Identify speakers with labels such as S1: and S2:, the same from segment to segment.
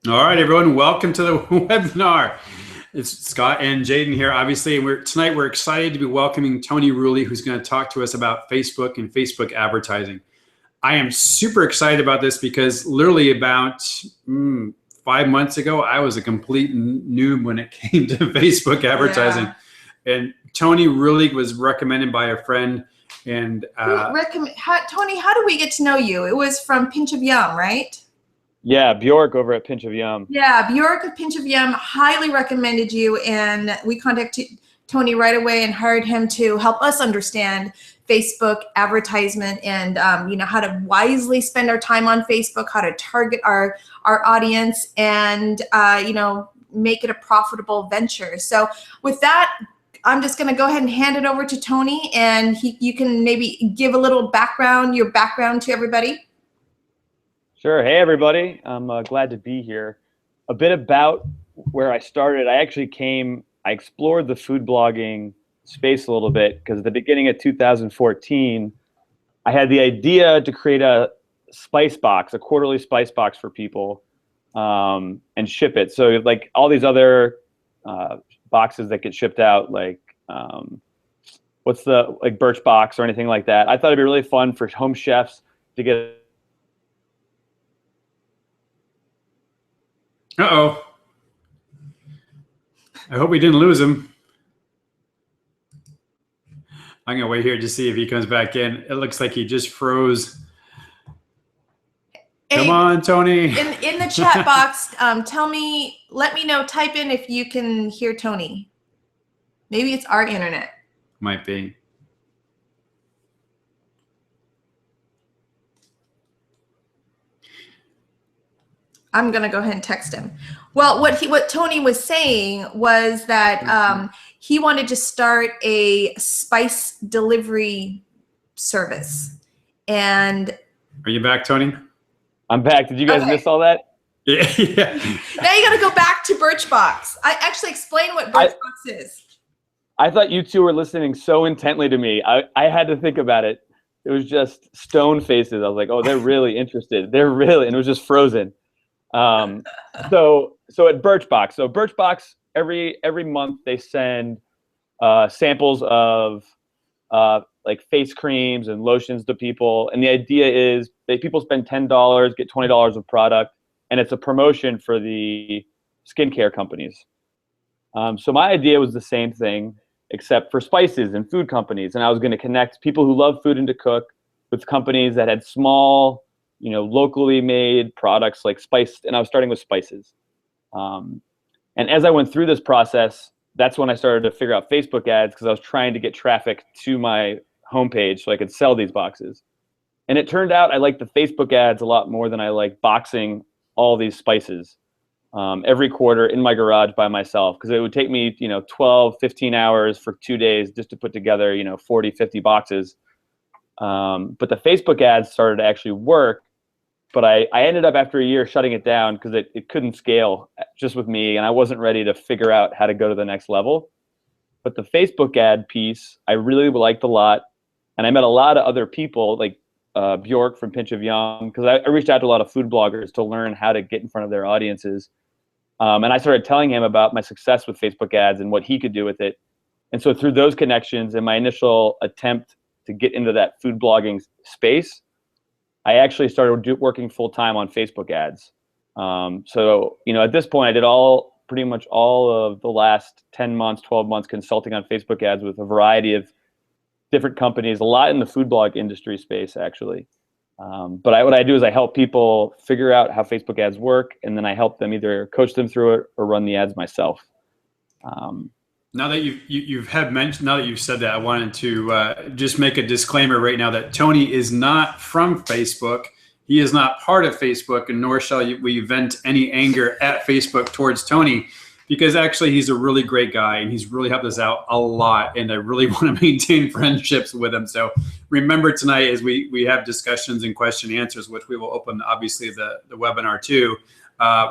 S1: All right, everyone, welcome to the webinar. It's Scott and Jaden here, obviously, and tonight we're excited to be welcoming Tony Rulli, who's going to talk to us about Facebook and Facebook advertising. I am super excited about this because literally about 5 months ago, I was a complete noob when it came to Facebook advertising. Yeah. And Tony Rulli was recommended by a friend. And
S2: Tony, how did we get to know you? It was from Pinch of Yum, right?
S3: Yeah, Bjork over at Pinch of Yum.
S2: Yeah, Bjork of Pinch of Yum highly recommended you, and we contacted Tony right away and hired him to help us understand Facebook advertisement and how to wisely spend our time on Facebook, how to target our audience, and make it a profitable venture. So with that, I'm just going to go ahead and hand it over to Tony, and you can maybe give a little background, your background to everybody.
S3: Sure. Hey, everybody. I'm glad to be here. A bit about where I started. I explored the food blogging space a little bit because at the beginning of 2014, I had the idea to create a spice box, a quarterly spice box for people, and ship it. So like all these other boxes that get shipped out, like Birchbox or anything like that. I thought it'd be really fun for home chefs to get.
S1: Uh-oh. I hope we didn't lose him. I'm going to wait here to see if he comes back in. It looks like he just froze. Hey, come on, Tony.
S2: In the chat box, let me know, type in if you can hear Tony. Maybe it's our internet.
S1: Might be.
S2: I'm going to go ahead and text him. Well, what Tony was saying was that he wanted to start a spice delivery service. And
S1: are you back, Tony?
S3: I'm back. Did you guys miss all that?
S1: Yeah.
S2: Now you got to go back to Birchbox. I actually explain what Birchbox is.
S3: I thought you two were listening so intently to me. I had to think about it. It was just stone faces. I was like, oh, they're really interested. And it was just frozen. So at Birchbox, Birchbox every month they send samples of like face creams and lotions to people, and the idea is that people spend $10, get $20 of product, and it's a promotion for the skincare companies. So my idea was the same thing, except for spices and food companies, and I was going to connect people who love food and to cook with companies that had small, locally made products like spice, and I was starting with spices. And as I went through this process, that's when I started to figure out Facebook ads because I was trying to get traffic to my homepage so I could sell these boxes. And it turned out I liked the Facebook ads a lot more than I like boxing all these spices every quarter in my garage by myself, because it would take me 12, 15 hours for 2 days just to put together 40, 50 boxes. But the Facebook ads started to actually work. But I ended up after a year shutting it down because it couldn't scale just with me, and I wasn't ready to figure out how to go to the next level. But the Facebook ad piece, I really liked a lot. And I met a lot of other people like Bjork from Pinch of Yum, because I reached out to a lot of food bloggers to learn how to get in front of their audiences. And I started telling him about my success with Facebook ads and what he could do with it. And so through those connections and my initial attempt to get into that food blogging space, I actually started working full-time on Facebook ads. So, at this point, I did pretty much all of the last 10 months, 12 months consulting on Facebook ads with a variety of different companies, a lot in the food blog industry space, actually. But what I do is I help people figure out how Facebook ads work, and then I help them either coach them through it or run the ads myself.
S1: Now that you've said that, I wanted to just make a disclaimer right now that Tony is not from Facebook. He is not part of Facebook, and nor shall we vent any anger at Facebook towards Tony, because actually he's a really great guy and he's really helped us out a lot, and I really want to maintain friendships with him. So remember tonight, as we have discussions and question and answers, which we will open obviously the webinar too,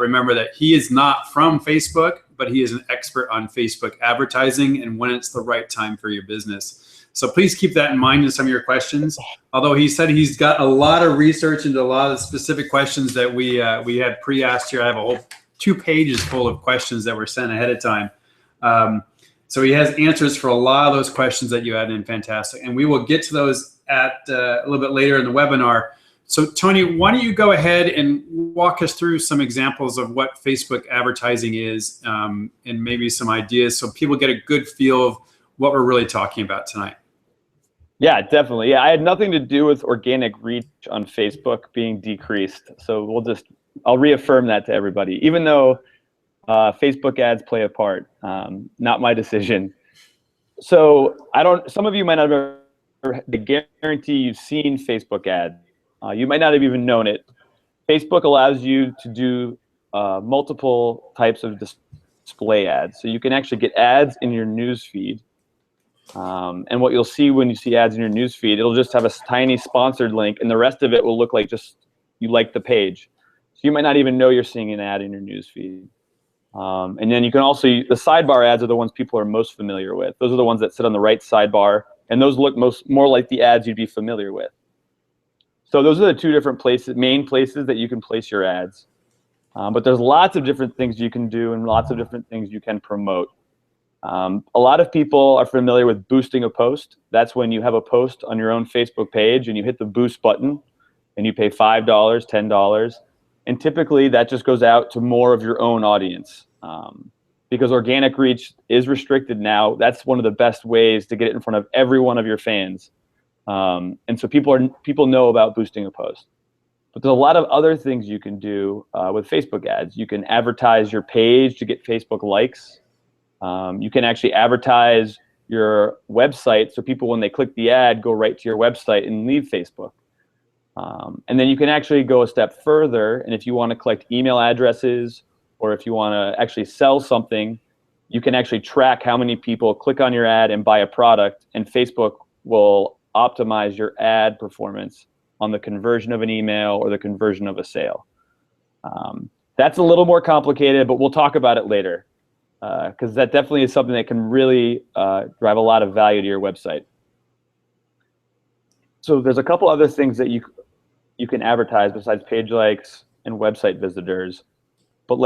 S1: remember that he is not from Facebook, but he is an expert on Facebook advertising and when it's the right time for your business. So please keep that in mind in some of your questions. Although he said he's got a lot of research into a lot of specific questions that we had pre-asked here. I have a whole 2 pages full of questions that were sent ahead of time. So he has answers for a lot of those questions that you had in. Fantastic. And we will get to those at a little bit later in the webinar. So Tony, why don't you go ahead and walk us through some examples of what Facebook advertising is, and maybe some ideas so people get a good feel of what we're really talking about tonight.
S3: Yeah, definitely. Yeah, I had nothing to do with organic reach on Facebook being decreased. So I'll reaffirm that to everybody, even though Facebook ads play a part, not my decision. So some of you might not have, I guarantee you've seen Facebook ads. You might not have even known it. Facebook allows you to do multiple types of display ads. So you can actually get ads in your news feed. And what you'll see when you see ads in your news feed, it'll just have a tiny sponsored link, and the rest of it will look like just you like the page. So you might not even know you're seeing an ad in your news feed. And then you can also, the sidebar ads are the ones people are most familiar with. Those are the ones that sit on the right sidebar, and those look more like the ads you'd be familiar with. So those are the 2 different main places that you can place your ads. But there's lots of different things you can do and lots of different things you can promote. A lot of people are familiar with boosting a post. That's when you have a post on your own Facebook page and you hit the boost button and you pay $5, $10. And typically that just goes out to more of your own audience. Because organic reach is restricted now. That's one of the best ways to get it in front of every one of your fans. And so people know about boosting a post. But there's a lot of other things you can do with Facebook ads. You can advertise your page to get Facebook likes. You can actually advertise your website so people, when they click the ad, go right to your website and leave Facebook. And then you can actually go a step further, and if you want to collect email addresses or if you want to actually sell something, you can actually track how many people click on your ad and buy a product, and Facebook will optimize your ad performance on the conversion of an email or the conversion of a sale. That's a little more complicated, but we'll talk about it later. Because that definitely is something that can really drive a lot of value to your website. So there's a couple other things that you can advertise besides page likes and website visitors. But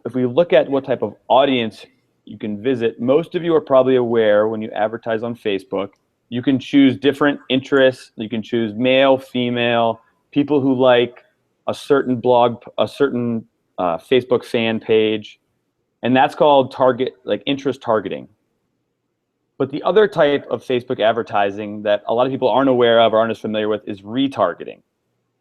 S3: if we look at what type of audience you can visit, most of you are probably aware when you advertise on Facebook, you can choose different interests. You can choose male, female, people who like a certain blog, a certain Facebook fan page. And that's called interest targeting. But the other type of Facebook advertising that a lot of people aren't aware of or aren't as familiar with is retargeting.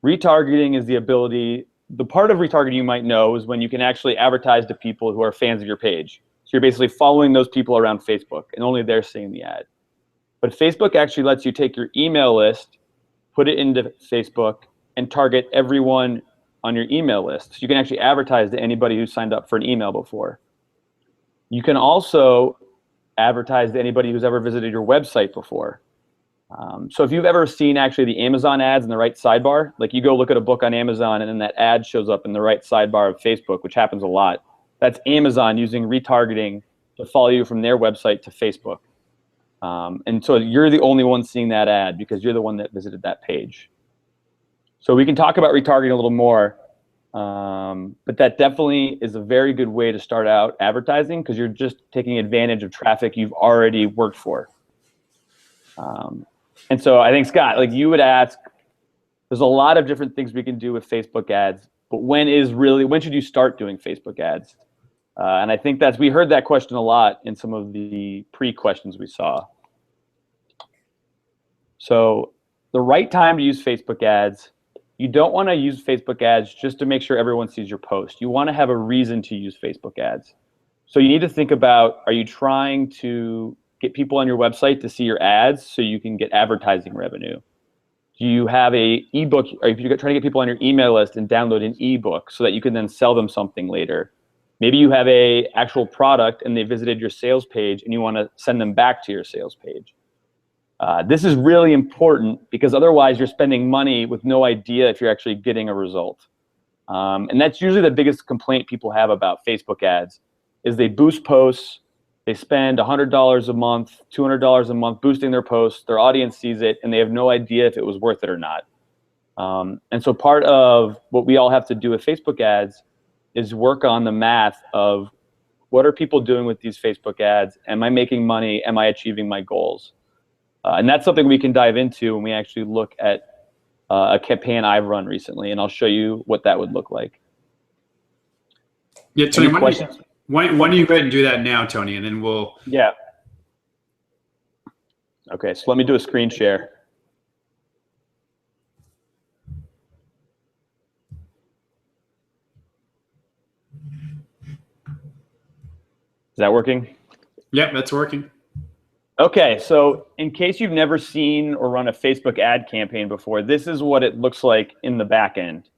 S3: Retargeting is the part of retargeting you might know is when you can actually advertise to people who are fans of your page. So you're basically following those people around Facebook and only they're seeing the ad. But Facebook actually lets you take your email list, put it into Facebook, and target everyone on your email list. So you can actually advertise to anybody who signed up for an email before. You can also advertise to anybody who's ever visited your website before. So if you've ever seen actually the Amazon ads in the right sidebar, like you go look at a book on Amazon and then that ad shows up in the right sidebar of Facebook, which happens a lot, that's Amazon using retargeting to follow you from their website to Facebook. And so you're the only one seeing that ad because you're the one that visited that page. So we can talk about retargeting a little more. But that definitely is a very good way to start out advertising because you're just taking advantage of traffic you've already worked for. And so I think, Scott, like you would ask, there's a lot of different things we can do with Facebook ads, but when should you start doing Facebook ads? And I think we heard that question a lot in some of the pre-questions we saw. So the right time to use Facebook ads, you don't want to use Facebook ads just to make sure everyone sees your post. You want to have a reason to use Facebook ads. So you need to think about, are you trying to get people on your website to see your ads so you can get advertising revenue? Do you have an ebook, or if you're trying to get people on your email list and download an ebook so that you can then sell them something later? Maybe you have an actual product and they visited your sales page and you want to send them back to your sales page. This is really important because otherwise you're spending money with no idea if you're actually getting a result. And that's usually the biggest complaint people have about Facebook ads is they boost posts, they spend $100 a month, $200 a month boosting their posts, their audience sees it, and they have no idea if it was worth it or not. And so part of what we all have to do with Facebook ads is work on the math of what are people doing with these Facebook ads? Am I making money? Am I achieving my goals? And that's something we can dive into when we actually look at a campaign I've run recently, and I'll show you what that would look like.
S1: Yeah, Tony, why don't you go ahead and do that now, Tony, and then we'll...
S3: Yeah. Okay, so let me do a screen share. Is that working?
S1: Yep, that's working.
S3: Okay, so in case you've never seen or run a Facebook ad campaign before, this is what it looks like in the back end.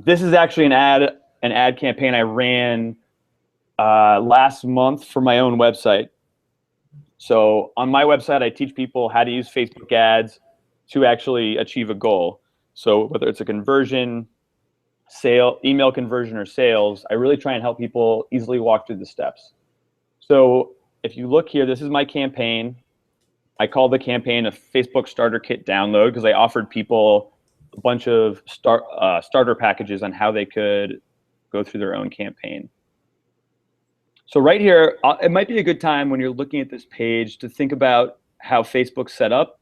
S3: This is actually an ad campaign I ran last month for my own website. So on my website, I teach people how to use Facebook ads to actually achieve a goal. So whether it's a conversion, email conversion, or sales, I really try and help people easily walk through the steps. So if you look here, this is my campaign. I call the campaign a Facebook Starter Kit download because I offered people a bunch of starter packages on how they could go through their own campaign. So right here, it might be a good time when you're looking at this page to think about how Facebook's set up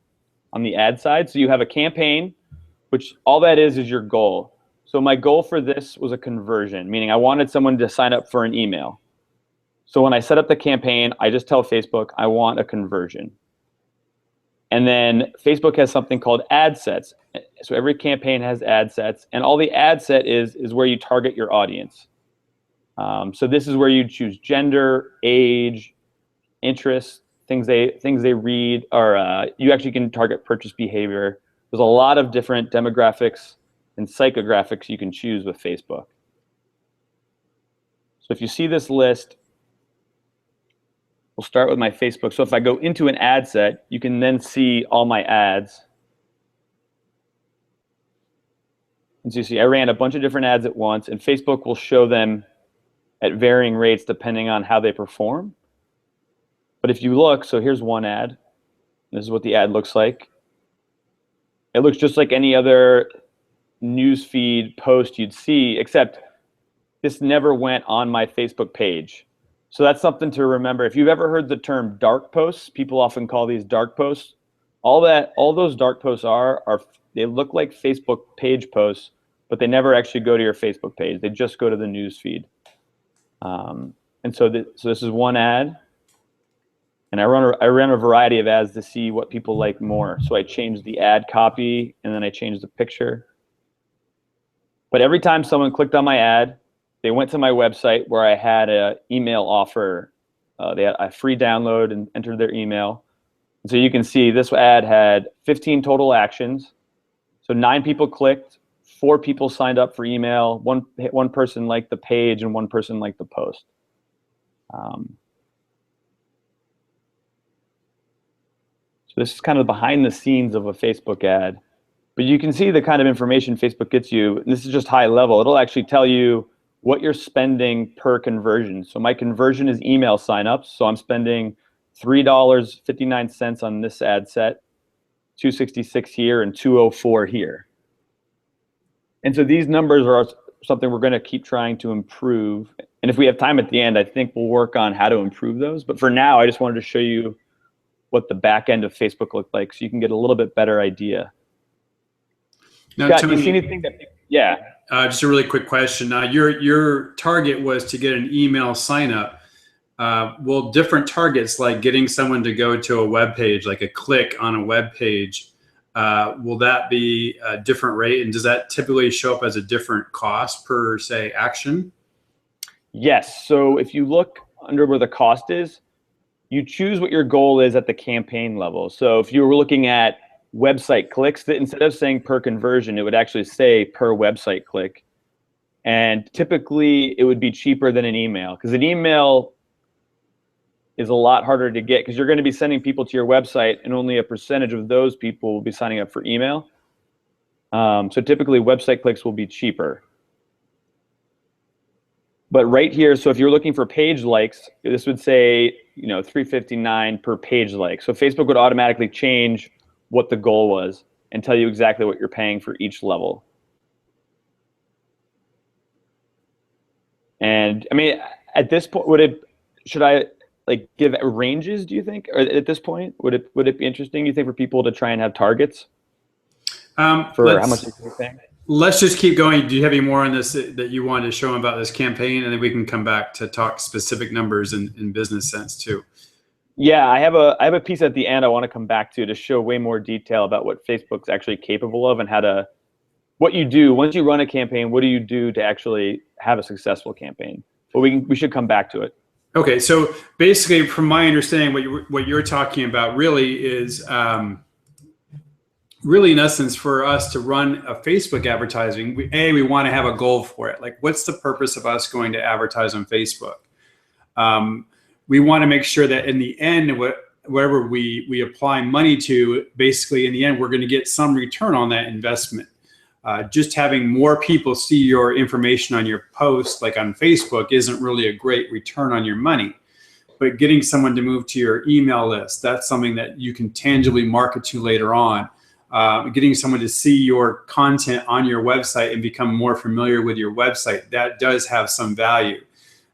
S3: on the ad side. So you have a campaign, which all that is your goal. So my goal for this was a conversion, meaning I wanted someone to sign up for an email. So when I set up the campaign, I just tell Facebook I want a conversion. And then Facebook has something called ad sets. So every campaign has ad sets, and all the ad set is where you target your audience. So this is where you choose gender, age, interests, things they read, or you actually can target purchase behavior. There's a lot of different demographics and psychographics you can choose with Facebook. So if you see this list, we'll start with my Facebook. So if I go into an ad set, you can then see all my ads. And so you see, I ran a bunch of different ads at once, and Facebook will show them at varying rates depending on how they perform. But if you look, so here's one ad. This is what the ad looks like. It looks just like any other newsfeed post you'd see, except this never went on my Facebook page. So that's something to remember. If you've ever heard the term dark posts, people often call these dark posts. All those dark posts are they look like Facebook page posts, but they never actually go to your Facebook page. They just go to the newsfeed. And so this is one ad, and I ran a variety of ads to see what people like more. So I changed the ad copy, and then I changed the picture. But every time someone clicked on my ad, they went to my website where I had an email offer. They had a free download and entered their email. And so you can see this ad had 15 total actions. So 9 people clicked, 4 people signed up for email, one person liked the page, and 1 person liked the post. So this is kind of behind the scenes of a Facebook ad. But you can see the kind of information Facebook gets you. And this is just high level. It'll actually tell you what you're spending per conversion. So my conversion is email signups. So I'm spending $3.59 on this ad set, $2.66 here, and $2.04 here. And so these numbers are something we're going to keep trying to improve. And if we have time at the end, I think we'll work on how to improve those. But for now, I just wanted to show you what the back end of Facebook looked like so you can get a little bit better idea.
S1: Now,
S3: Scott,
S1: Tony,
S3: do you see anything that, yeah.
S1: Just a really quick question. Your target was to get an email sign up. Will different targets, like getting someone to go to a web page, like a click on a web page, will that be a different rate? And does that typically show up as a different cost per, say, action?
S3: Yes. So if you look under where the cost is, you choose what your goal is at the campaign level. So if you were looking at website clicks, that instead of saying per conversion, it would actually say per website click. And typically it would be cheaper than an email, because an email is a lot harder to get because you're going to be sending people to your website and only a percentage of those people will be signing up for email. So typically website clicks will be cheaper. But right here, so if you're looking for page likes, this would say, $3.59 per page like. So Facebook would automatically change what the goal was and tell you exactly what you're paying for each level. And I mean, at this point, should I like give ranges, do you think? Or at this point, would it be interesting, you think, for people to try and have targets for how much they're paying?
S1: Let's just keep going. Do you have any more on this that you wanted to show them about this campaign? And then we can come back to talk specific numbers in business sense too.
S3: Yeah, I have a piece at the end I want to come back to show way more detail about what Facebook's actually capable of and what you do once you run a campaign. What do you do to actually have a successful campaign? But we should come back to it. Okay,
S1: so basically, from my understanding, what you're talking about really is really in essence, for us to run a Facebook advertising, we want to have a goal for it. Like, what's the purpose of us going to advertise on Facebook? We want to make sure that in the end, whatever we apply money to, basically in the end, we're going to get some return on that investment. Just having more people see your information on your post, like on Facebook, isn't really a great return on your money. But getting someone to move to your email list, that's something that you can tangibly market to later on. Getting someone to see your content on your website and become more familiar with your website, that does have some value.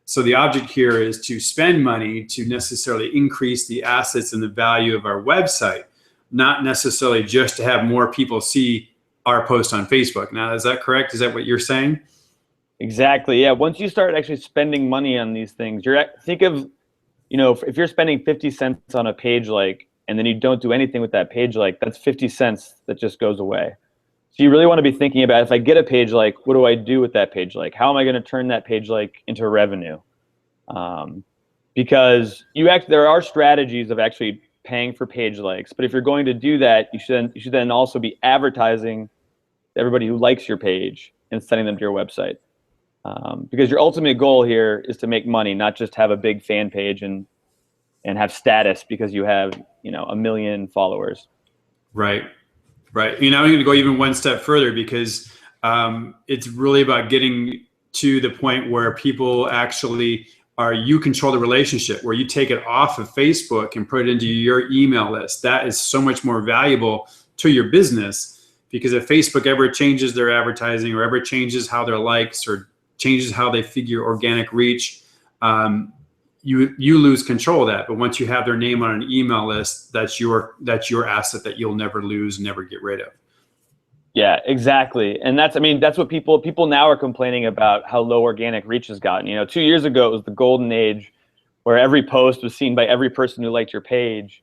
S1: So the object here is to spend money to necessarily increase the assets and the value of our website, not necessarily just to have more people see our post on Facebook. Now, is that correct? Is that what you're saying?
S3: Exactly. Yeah. Once you start actually spending money on these things, think of, if you're spending 50 cents on a page like, and then you don't do anything with that page like, that's 50 cents that just goes away. So you really want to be thinking about, if I get a page like, what do I do with that page like? How am I going to turn that page like into revenue? Because there are strategies of actually paying for page likes, but if you're going to do that, you should then also be advertising to everybody who likes your page and sending them to your website. Because your ultimate goal here is to make money, not just have a big fan page and have status because you have 1 million followers.
S1: Right. I'm going to go even one step further, because it's really about getting to the point where people actually you control the relationship, where you take it off of Facebook and put it into your email list. That is so much more valuable to your business, because if Facebook ever changes their advertising or ever changes how their likes or changes how they figure organic reach, you lose control of that. But once you have their name on an email list, that's your asset that you'll never lose, never get rid of.
S3: Yeah, exactly. And that's what people now are complaining about, how low organic reach has gotten. 2 years ago, it was the golden age where every post was seen by every person who liked your page.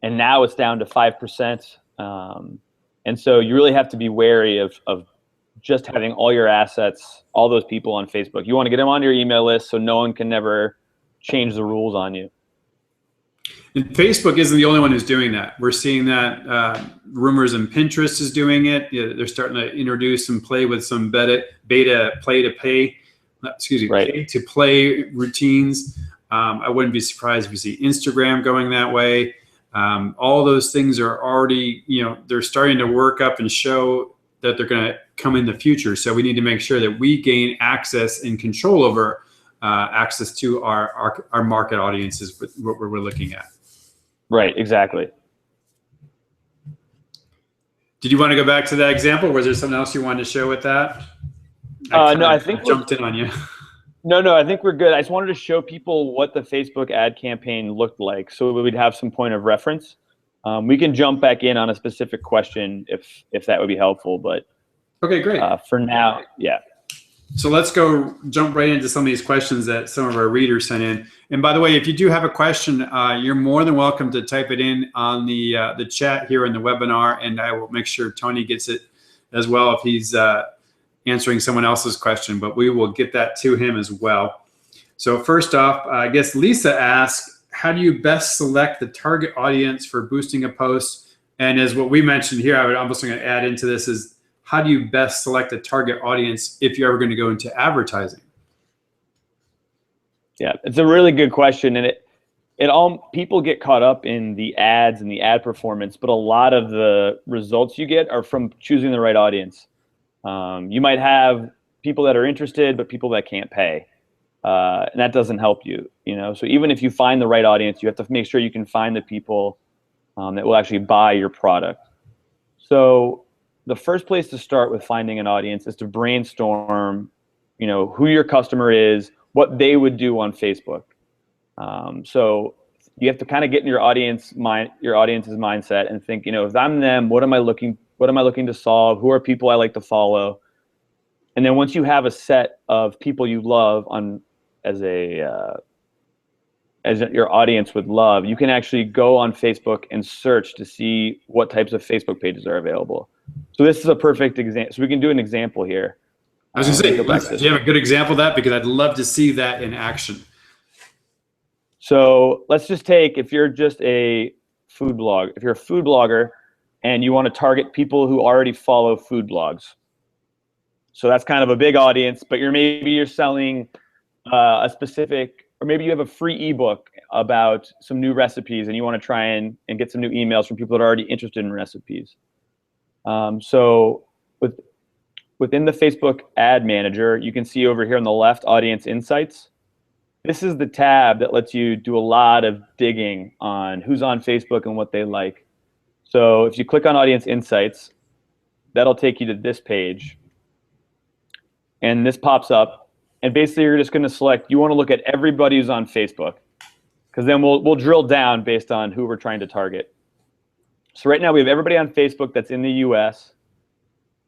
S3: And now it's down to 5%. And so you really have to be wary of just having all your assets, all those people on Facebook. You want to get them on your email list so no one can never change the rules on you.
S1: And Facebook isn't the only one who's doing that. We're seeing that rumors and Pinterest is doing it. They're starting to introduce and play with some beta play to play routines. I wouldn't be surprised if you see Instagram going that way. All those things are already, they're starting to work up and show that they're going to come in the future. So we need to make sure that we gain access and control over access to our market audiences, with what we're looking at.
S3: Right, exactly.
S1: Did you want to go back to that example? Was there something else you wanted to show with that?
S3: No, I think
S1: jumped in on you.
S3: No, I think we're good. I just wanted to show people what the Facebook ad campaign looked like, so we'd have some point of reference. We can jump back in on a specific question if that would be helpful, but
S1: okay, great.
S3: For now, yeah.
S1: So let's jump right into some of these questions that some of our readers sent in. And by the way, if you do have a question, you're more than welcome to type it in on the chat here in the webinar, and I will make sure Tony gets it as well if he's answering someone else's question, but we will get that to him as well. So first off, I guess Lisa asks, how do you best select the target audience for boosting a post? And as what we mentioned here, I would almost going to add into this is, how do you best select a target audience if you're ever going to go into advertising?
S3: Yeah, it's a really good question, and people get caught up in the ads and the ad performance, but a lot of the results you get are from choosing the right audience. You might have people that are interested, but people that can't pay, and that doesn't help you. So even if you find the right audience, you have to make sure you can find the people that will actually buy your product. So the first place to start with finding an audience is to brainstorm you know, who your customer is, what they would do on Facebook. So you have to kind of get in your audience's mindset and think, you know, if I'm them, what am I looking to solve? Who are people I like to follow? And then once you have a set of people you love as your audience would love, you can actually go on Facebook and search to see what types of Facebook pages are available. So this is a perfect example. So we can do an example here.
S1: I was going to say, do you have a good example of that? Because I'd love to see that in action.
S3: So let's just take, if you're just a food blog, if you're a food blogger and you want to target people who already follow food blogs. So that's kind of a big audience, but maybe you're selling a specific, or maybe you have a free ebook about some new recipes and you want to try and get some new emails from people that are already interested in recipes. So within the Facebook ad manager, you can see over here on the left, audience insights. This is the tab that lets you do a lot of digging on who's on Facebook and what they like. So if you click on audience insights, that'll take you to this page. And this pops up. And basically you're just going to select, you want to look at everybody who's on Facebook, because then we'll drill down based on who we're trying to target. So right now we have everybody on Facebook that's in the US,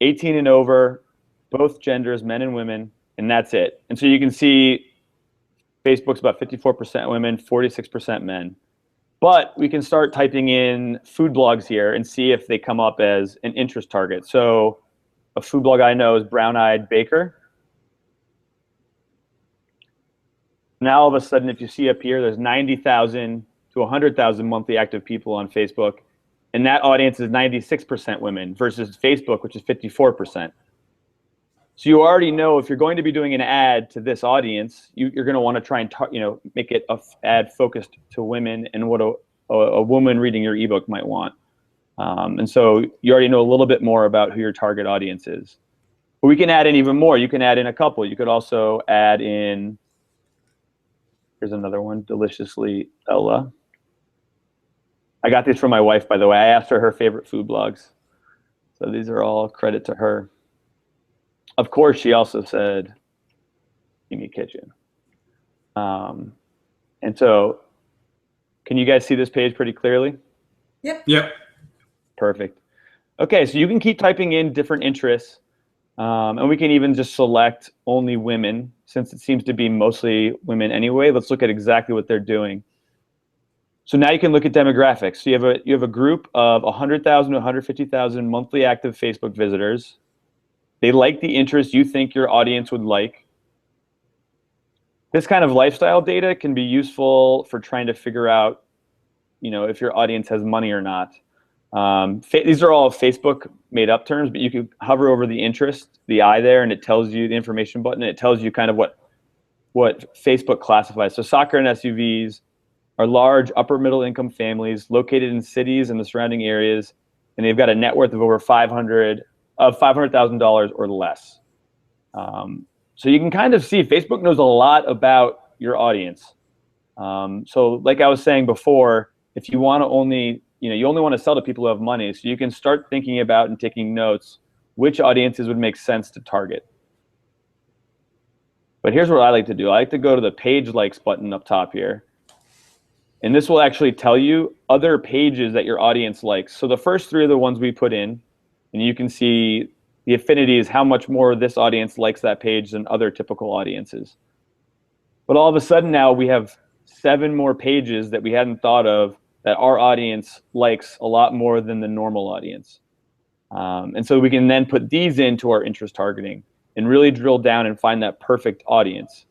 S3: 18 and over, both genders, men and women, and that's it. And so you can see Facebook's about 54% women, 46% men. But we can start typing in food blogs here and see if they come up as an interest target. So a food blog I know is Brown Eyed Baker. Now all of a sudden, if you see up here, there's 90,000 to 100,000 monthly active people on Facebook. And that audience is 96% women versus Facebook, which is 54%. So you already know if you're going to be doing an ad to this audience, you're going to want to try and make it an ad focused to women and what a woman reading your ebook might want. And so you already know a little bit more about who your target audience is. But we can add in even more. You can add in a couple. You could also add in, here's another one, Deliciously Ella. I got these from my wife, by the way. I asked her favorite food blogs. So these are all credit to her. Of course, she also said, Amy Kitchen. And so, can you guys see this page pretty clearly?
S1: Yep.
S3: Perfect. Okay, so you can keep typing in different interests, and we can even just select only women, since it seems to be mostly women anyway. Let's look at exactly what they're doing. So now you can look at demographics. So you have a group of 100,000 to 150,000 monthly active Facebook visitors. They like the interest you think your audience would like. This kind of lifestyle data can be useful for trying to figure out, if your audience has money or not. These are all Facebook made up terms, but you can hover over the interest, the eye there, and it tells you the information button. And it tells you kind of what Facebook classifies. So soccer and SUVs are large upper middle income families located in cities and the surrounding areas, and they've got a net worth of over $500,000 or less. So you can kind of see Facebook knows a lot about your audience. So like I was saying before, if you want to you only want to sell to people who have money, so you can start thinking about and taking notes which audiences would make sense to target. But here's what I like to do. I like to go to the page likes button up top here. And this will actually tell you other pages that your audience likes. So the first three are the ones we put in. And you can see the affinity is how much more this audience likes that page than other typical audiences. But all of a sudden now we have 7 more pages that we hadn't thought of that our audience likes a lot more than the normal audience. And so we can then put these into our interest targeting and really drill down and find that perfect audience.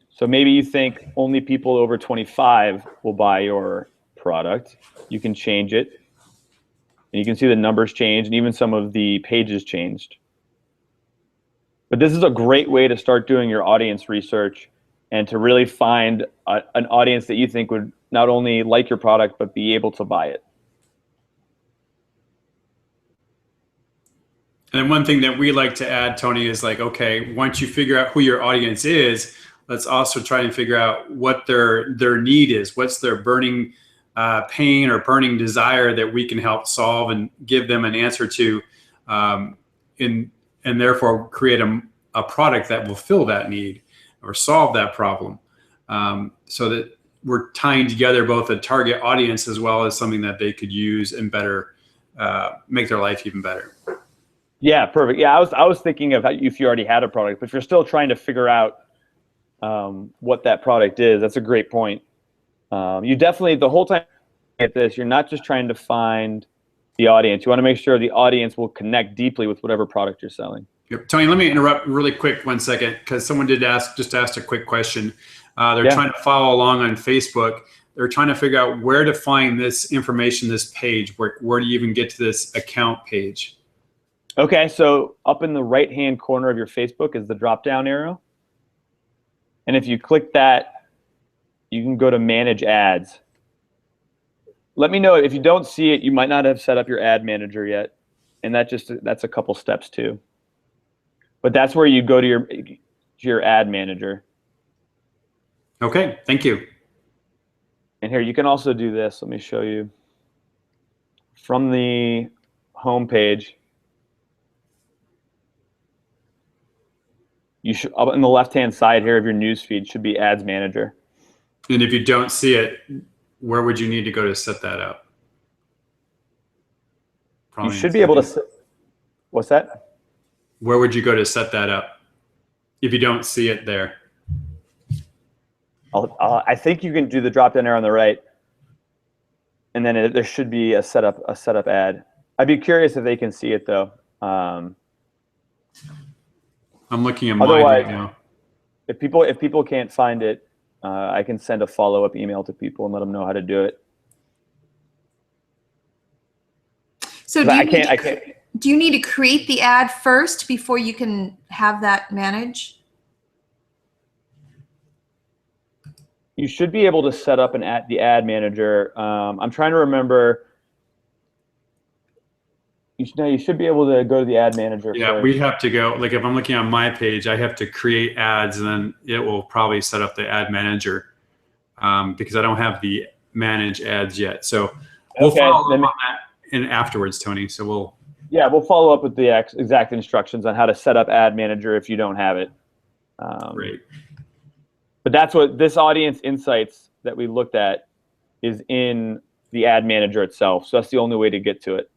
S3: So maybe you think only people over 25 will buy your product. You can change it. And you can see the numbers change and even some of the pages changed. But this is a great way to start doing your audience research and to really find an audience that you think would not only like your product, but be able to buy it.
S1: And one thing that we like to add, Tony, is like, okay, once you figure out who your audience is, let's also try and figure out what their need is. What's their burning pain or burning desire that we can help solve and give them an answer to. and therefore create a product that will fill that need or solve that problem. So that we're tying together both a target audience as well as something that they could use and better make their life even better.
S3: Yeah, perfect. Yeah, I was thinking of if you already had a product, but if you're still trying to figure out what that product is, that's a great point. You definitely, the whole time at this, you're not just trying to find the audience. You want to make sure the audience will connect deeply with whatever product you're selling.
S1: Yep. Tony, let me interrupt really quick 1 second, because someone just asked a quick question. They're trying to follow along on Facebook. They're trying to figure out where to find this information, this page. Where do you even get to this account page?
S3: Okay, so up in the right-hand corner of your Facebook is the drop-down arrow. And if you click that, you can go to Manage Ads. Let me know if you don't see it, you might not have set up your ad manager yet. And that's a couple steps too. But that's where you go to your ad manager.
S1: Okay, thank you.
S3: And here, you can also do this. Let me show you. From the home page, you should, up in the left-hand side here of your news feed should be Ads Manager.
S1: And if you don't see it, where would you need to go to set that up?
S3: You should be able to. What's that?
S1: Where would you go to set that up if you don't see it there?
S3: I think you can do the drop-down arrow on the right, and then there should be a setup ad. I'd be curious if they can see it though.
S1: I'm looking at mine right now.
S3: If people can't find it, I can send a follow-up email to people and let them know how to do it.
S2: So do you need to create the ad first before you can have that manage?
S3: You should be able to set up the ad manager. I'm trying to remember. You should be able to go to the ad manager.
S1: Yeah,
S3: first.
S1: We have to go. Like if I'm looking on my page, I have to create ads, and then it will probably set up the ad manager because I don't have the manage ads yet. So we'll follow up on that afterwards, Tony. So we'll follow up with the exact instructions on how to set up ad manager if you don't have it. Great.
S3: But that's what this audience insights that we looked at is in the ad manager itself. So that's the only way to get to it.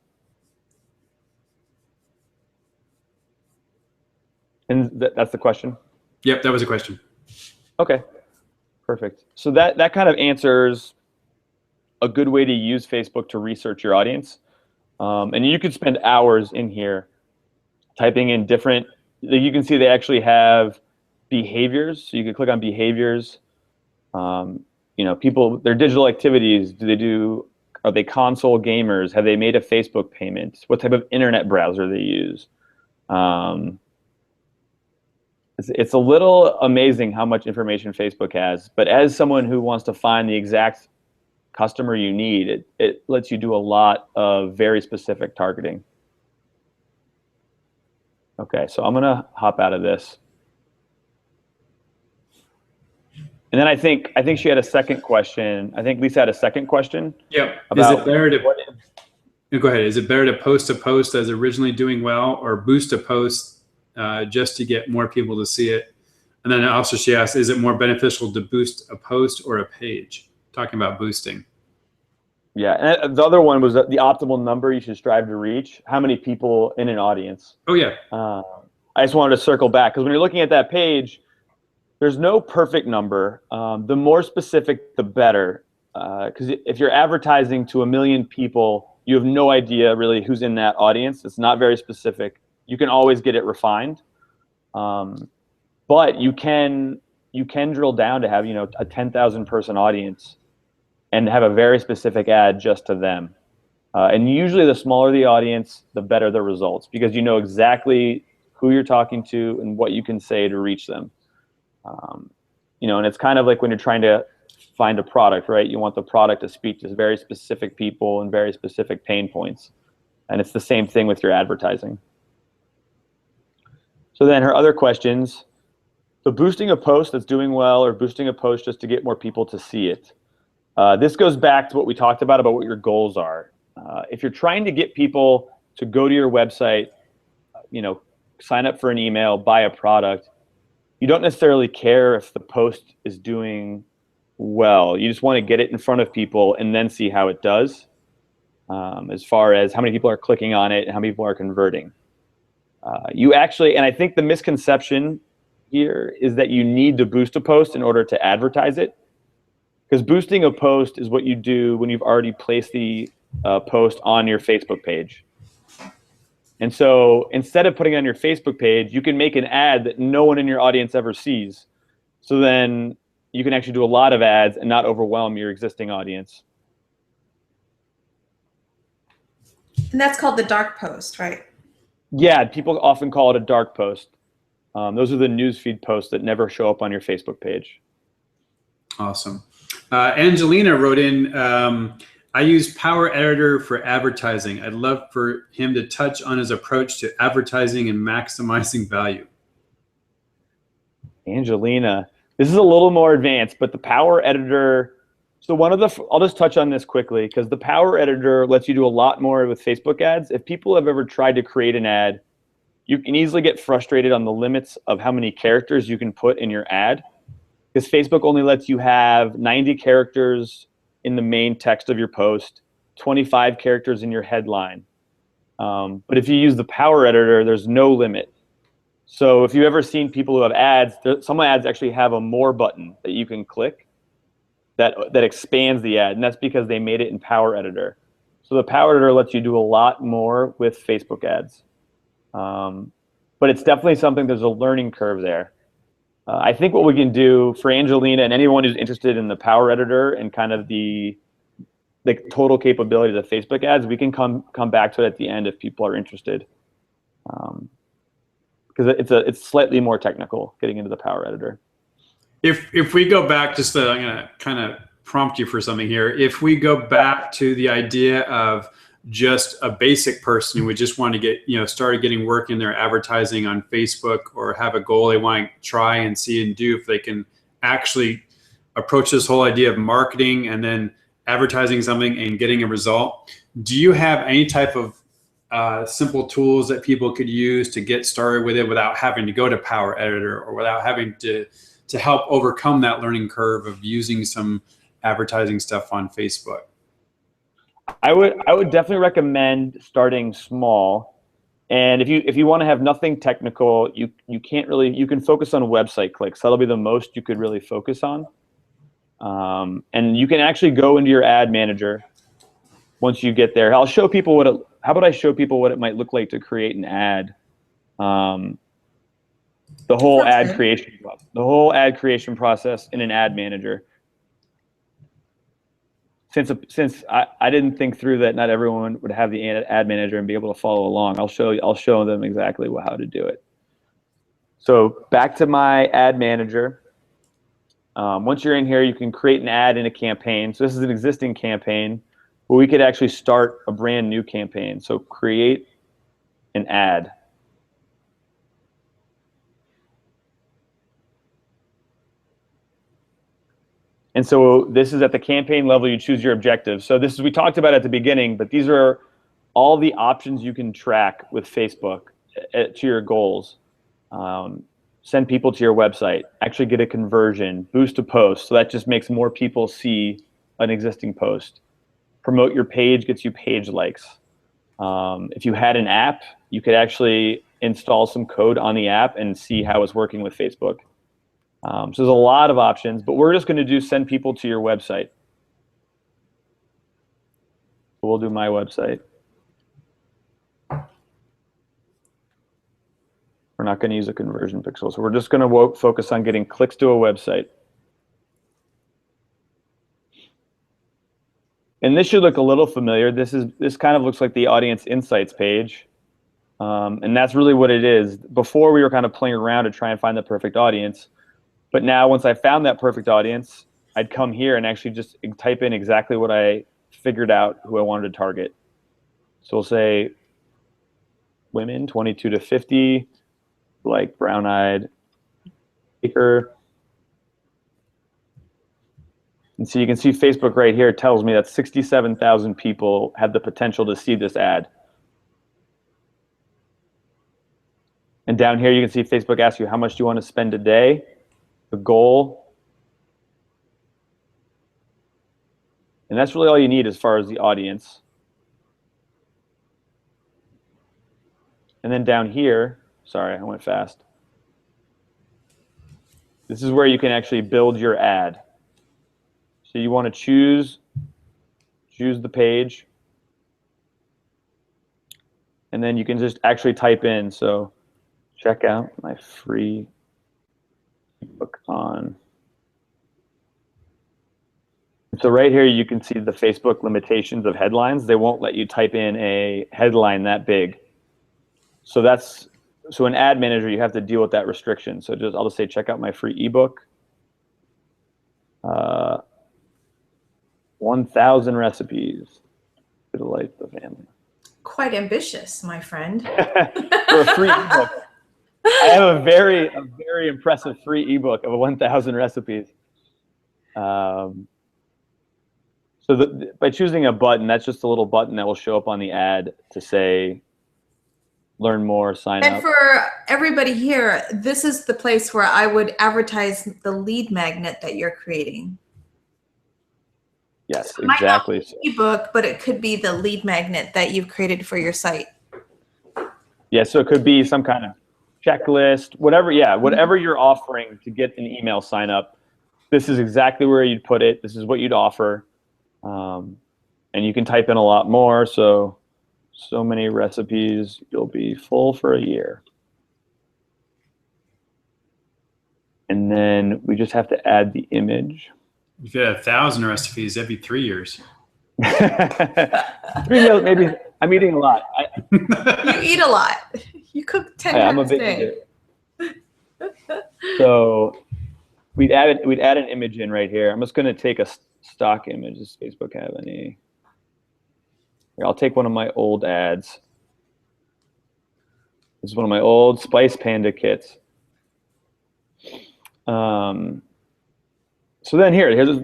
S3: And that's the question?
S1: Yep, that was a question.
S3: Okay, perfect. So that kind of answers a good way to use Facebook to research your audience. And you could spend hours in here typing in different, you can see they actually have behaviors. So you can click on behaviors. People, their digital activities, are they console gamers? Have they made a Facebook payment? What type of internet browser they use? It's a little amazing how much information Facebook has, but as someone who wants to find the exact customer you need, it lets you do a lot of very specific targeting. Okay, so I'm gonna hop out of this. And then I think she had a second question. I think Lisa had a second question.
S1: Yep. Is it better to go ahead? Is it better to post a post as originally doing well, or boost a post just to get more people to see it? And then also she asked, is it more beneficial to boost a post or a page? Talking about boosting.
S3: Yeah, and the other one was the optimal number you should strive to reach. How many people in an audience?
S1: Oh yeah.
S3: I just wanted to circle back because when you're looking at that page, there's no perfect number. The more specific, the better. Because if you're advertising to 1 million people, you have no idea really who's in that audience. It's not very specific. You can always get it refined, but you can drill down to have a 10,000 person audience and have a very specific ad just to them. And usually, the smaller the audience, the better the results because you know exactly who you're talking to and what you can say to reach them. And it's kind of like when you're trying to find a product, right? You want the product to speak to very specific people and very specific pain points. And it's the same thing with your advertising. So then her other questions, so boosting a post that's doing well or boosting a post just to get more people to see it. This goes back to what we talked about what your goals are. If you're trying to get people to go to your website, sign up for an email, buy a product, you don't necessarily care if the post is doing well. You just want to get it in front of people and then see how it does, as far as how many people are clicking on it and how many people are converting. You actually, and I think the misconception here is that you need to boost a post in order to advertise it, because boosting a post is what you do when you've already placed the post on your Facebook page. And so instead of putting it on your Facebook page, you can make an ad that no one in your audience ever sees. So then you can actually do a lot of ads and not overwhelm your existing audience.
S2: And that's called the dark post, right?
S3: Yeah, people often call it a dark post. Those are the newsfeed posts that never show up on your Facebook page.
S1: Awesome. Angelina wrote in, I use Power Editor for advertising. I'd love for him to touch on his approach to advertising and maximizing value.
S3: Angelina, this is a little more advanced, but the Power Editor, so I'll just touch on this quickly, because the Power Editor lets you do a lot more with Facebook ads. If people have ever tried to create an ad, you can easily get frustrated on the limits of how many characters you can put in your ad, because Facebook only lets you have 90 characters in the main text of your post, 25 characters in your headline. But if you use the Power Editor, there's no limit. So if you've ever seen people who have ads, some ads actually have a more button that you can click that expands the ad, and that's because they made it in Power Editor. So the Power Editor lets you do a lot more with Facebook ads. But it's definitely something, there's a learning curve there. I think what we can do for Angelina and anyone who's interested in the Power Editor and kind of the total capabilities of Facebook ads, we can come back to it at the end if people are interested. Because it's slightly more technical getting into the Power Editor.
S1: If we go back, just I'm going to kind of prompt you for something here. If we go back to the idea of just a basic person who would just want to get, started getting work in their advertising on Facebook, or have a goal they want to try and see and do, if they can actually approach this whole idea of marketing and then advertising something and getting a result, do you have any type of simple tools that people could use to get started with it without having to go to Power Editor, or without having to help overcome that learning curve of using some advertising stuff on Facebook?
S3: I would definitely recommend starting small. And if you want to have nothing technical, you can focus on website clicks. That'll be the most you could really focus on. And you can actually go into your ad manager once you get there. I'll show people how about I show people what it might look like to create an ad. The whole ad creation process in an ad manager. Since I didn't think through that not everyone would have the ad manager and be able to follow along, I'll show them exactly how to do it. So back to my ad manager. Once you're in here, you can create an ad in a campaign. So this is an existing campaign, but we could actually start a brand new campaign. So create an ad. And so this is at the campaign level, you choose your objectives. So this is, we talked about at the beginning, but these are all the options you can track with Facebook to your goals. Send people to your website, actually get a conversion, boost a post. So that just makes more people see an existing post. Promote your page, gets you page likes. If you had an app, you could actually install some code on the app and see how it's working with Facebook. So there's a lot of options, but we're just going to send people to your website. We'll do my website. We're not going to use a conversion pixel, so we're just going to focus on getting clicks to a website. And this should look a little familiar. This kind of looks like the audience insights page. And that's really what it is. Before, we were kind of playing around to try and find the perfect audience. But now, once I found that perfect audience, I'd come here and actually just type in exactly what I figured out who I wanted to target. So we'll say women 22 to 50, like brown-eyed baker. And so you can see Facebook right here tells me that 67,000 people have the potential to see this ad. And down here, you can see Facebook asks you, how much do you want to spend a day? The goal. And that's really all you need as far as the audience. And then down here, sorry, I went fast. This is where you can actually build your ad. So you want to choose the page. And then you can just actually type in, so check out my free ebook on. So right here, you can see the Facebook limitations of headlines. They won't let you type in a headline that big. So in Ad Manager, you have to deal with that restriction. So I'll just say, check out my free ebook. 1,000 recipes to delight the family.
S2: Quite ambitious, my friend.
S3: For a free ebook. I have a very impressive free ebook of 1,000 recipes. So by choosing a button, that's just a little button that will show up on the ad to say, learn more, sign up.
S2: And for everybody here, this is the place where I would advertise the lead magnet that you're creating.
S3: Yes,
S2: So it might
S3: exactly.
S2: not be ebook, but it could be the lead magnet that you've created for your site.
S3: Yeah, so it could be some kind of checklist, whatever. Yeah, whatever you're offering to get an email sign up. This is exactly where you'd put it. This is what you'd offer, and you can type in a lot more. So many recipes, you'll be full for a year. And then we just have to add the image.
S1: If you had 1,000 recipes, that'd be 3 years.
S3: 3 meals, maybe. I'm eating a lot.
S2: You eat a lot. You cook 10 times a day.
S3: So we'd add an image in right here. I'm just going to take a stock image. Does Facebook have any? Here, I'll take one of my old ads. This is one of my old Spice Panda kits. So then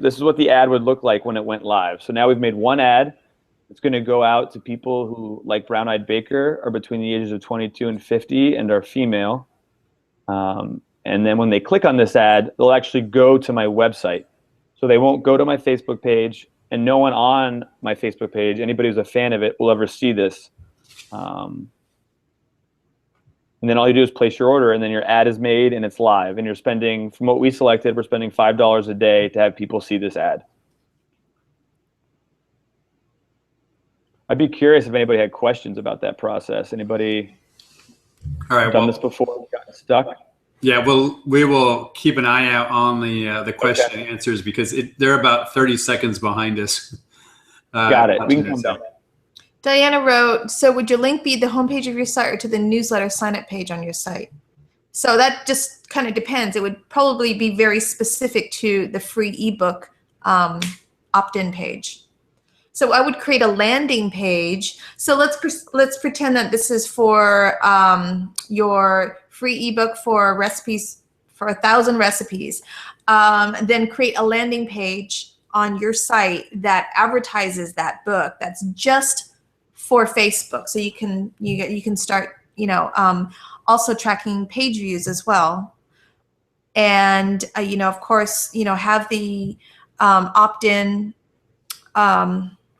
S3: this is what the ad would look like when it went live. So now we've made one ad. It's going to go out to people who, like Brown Eyed Baker, are between the ages of 22 and 50 and are female. And then when they click on this ad, they'll actually go to my website. So they won't go to my Facebook page, and no one on my Facebook page, anybody who's a fan of it, will ever see this. And then all you do is place your order, and then your ad is made and it's live. And you're spending, from what we selected, we're spending $5 a day to have people see this ad. I'd be curious if anybody had questions about that process. Anybody done this before, gotten stuck?
S1: Yeah, we will keep an eye out on the question and answers, because they're about 30 seconds behind us.
S3: Got it. We can come back.
S2: Diana wrote, so would your link be the homepage of your site or to the newsletter sign-up page on your site? So that just kind of depends. It would probably be very specific to the free ebook opt-in page. So I would create a landing page. So let's pretend that this is for your free ebook for recipes, for 1,000 recipes. Then create a landing page on your site that advertises that book. That's just for Facebook. So you can start, also tracking page views as well. And of course, have the opt-in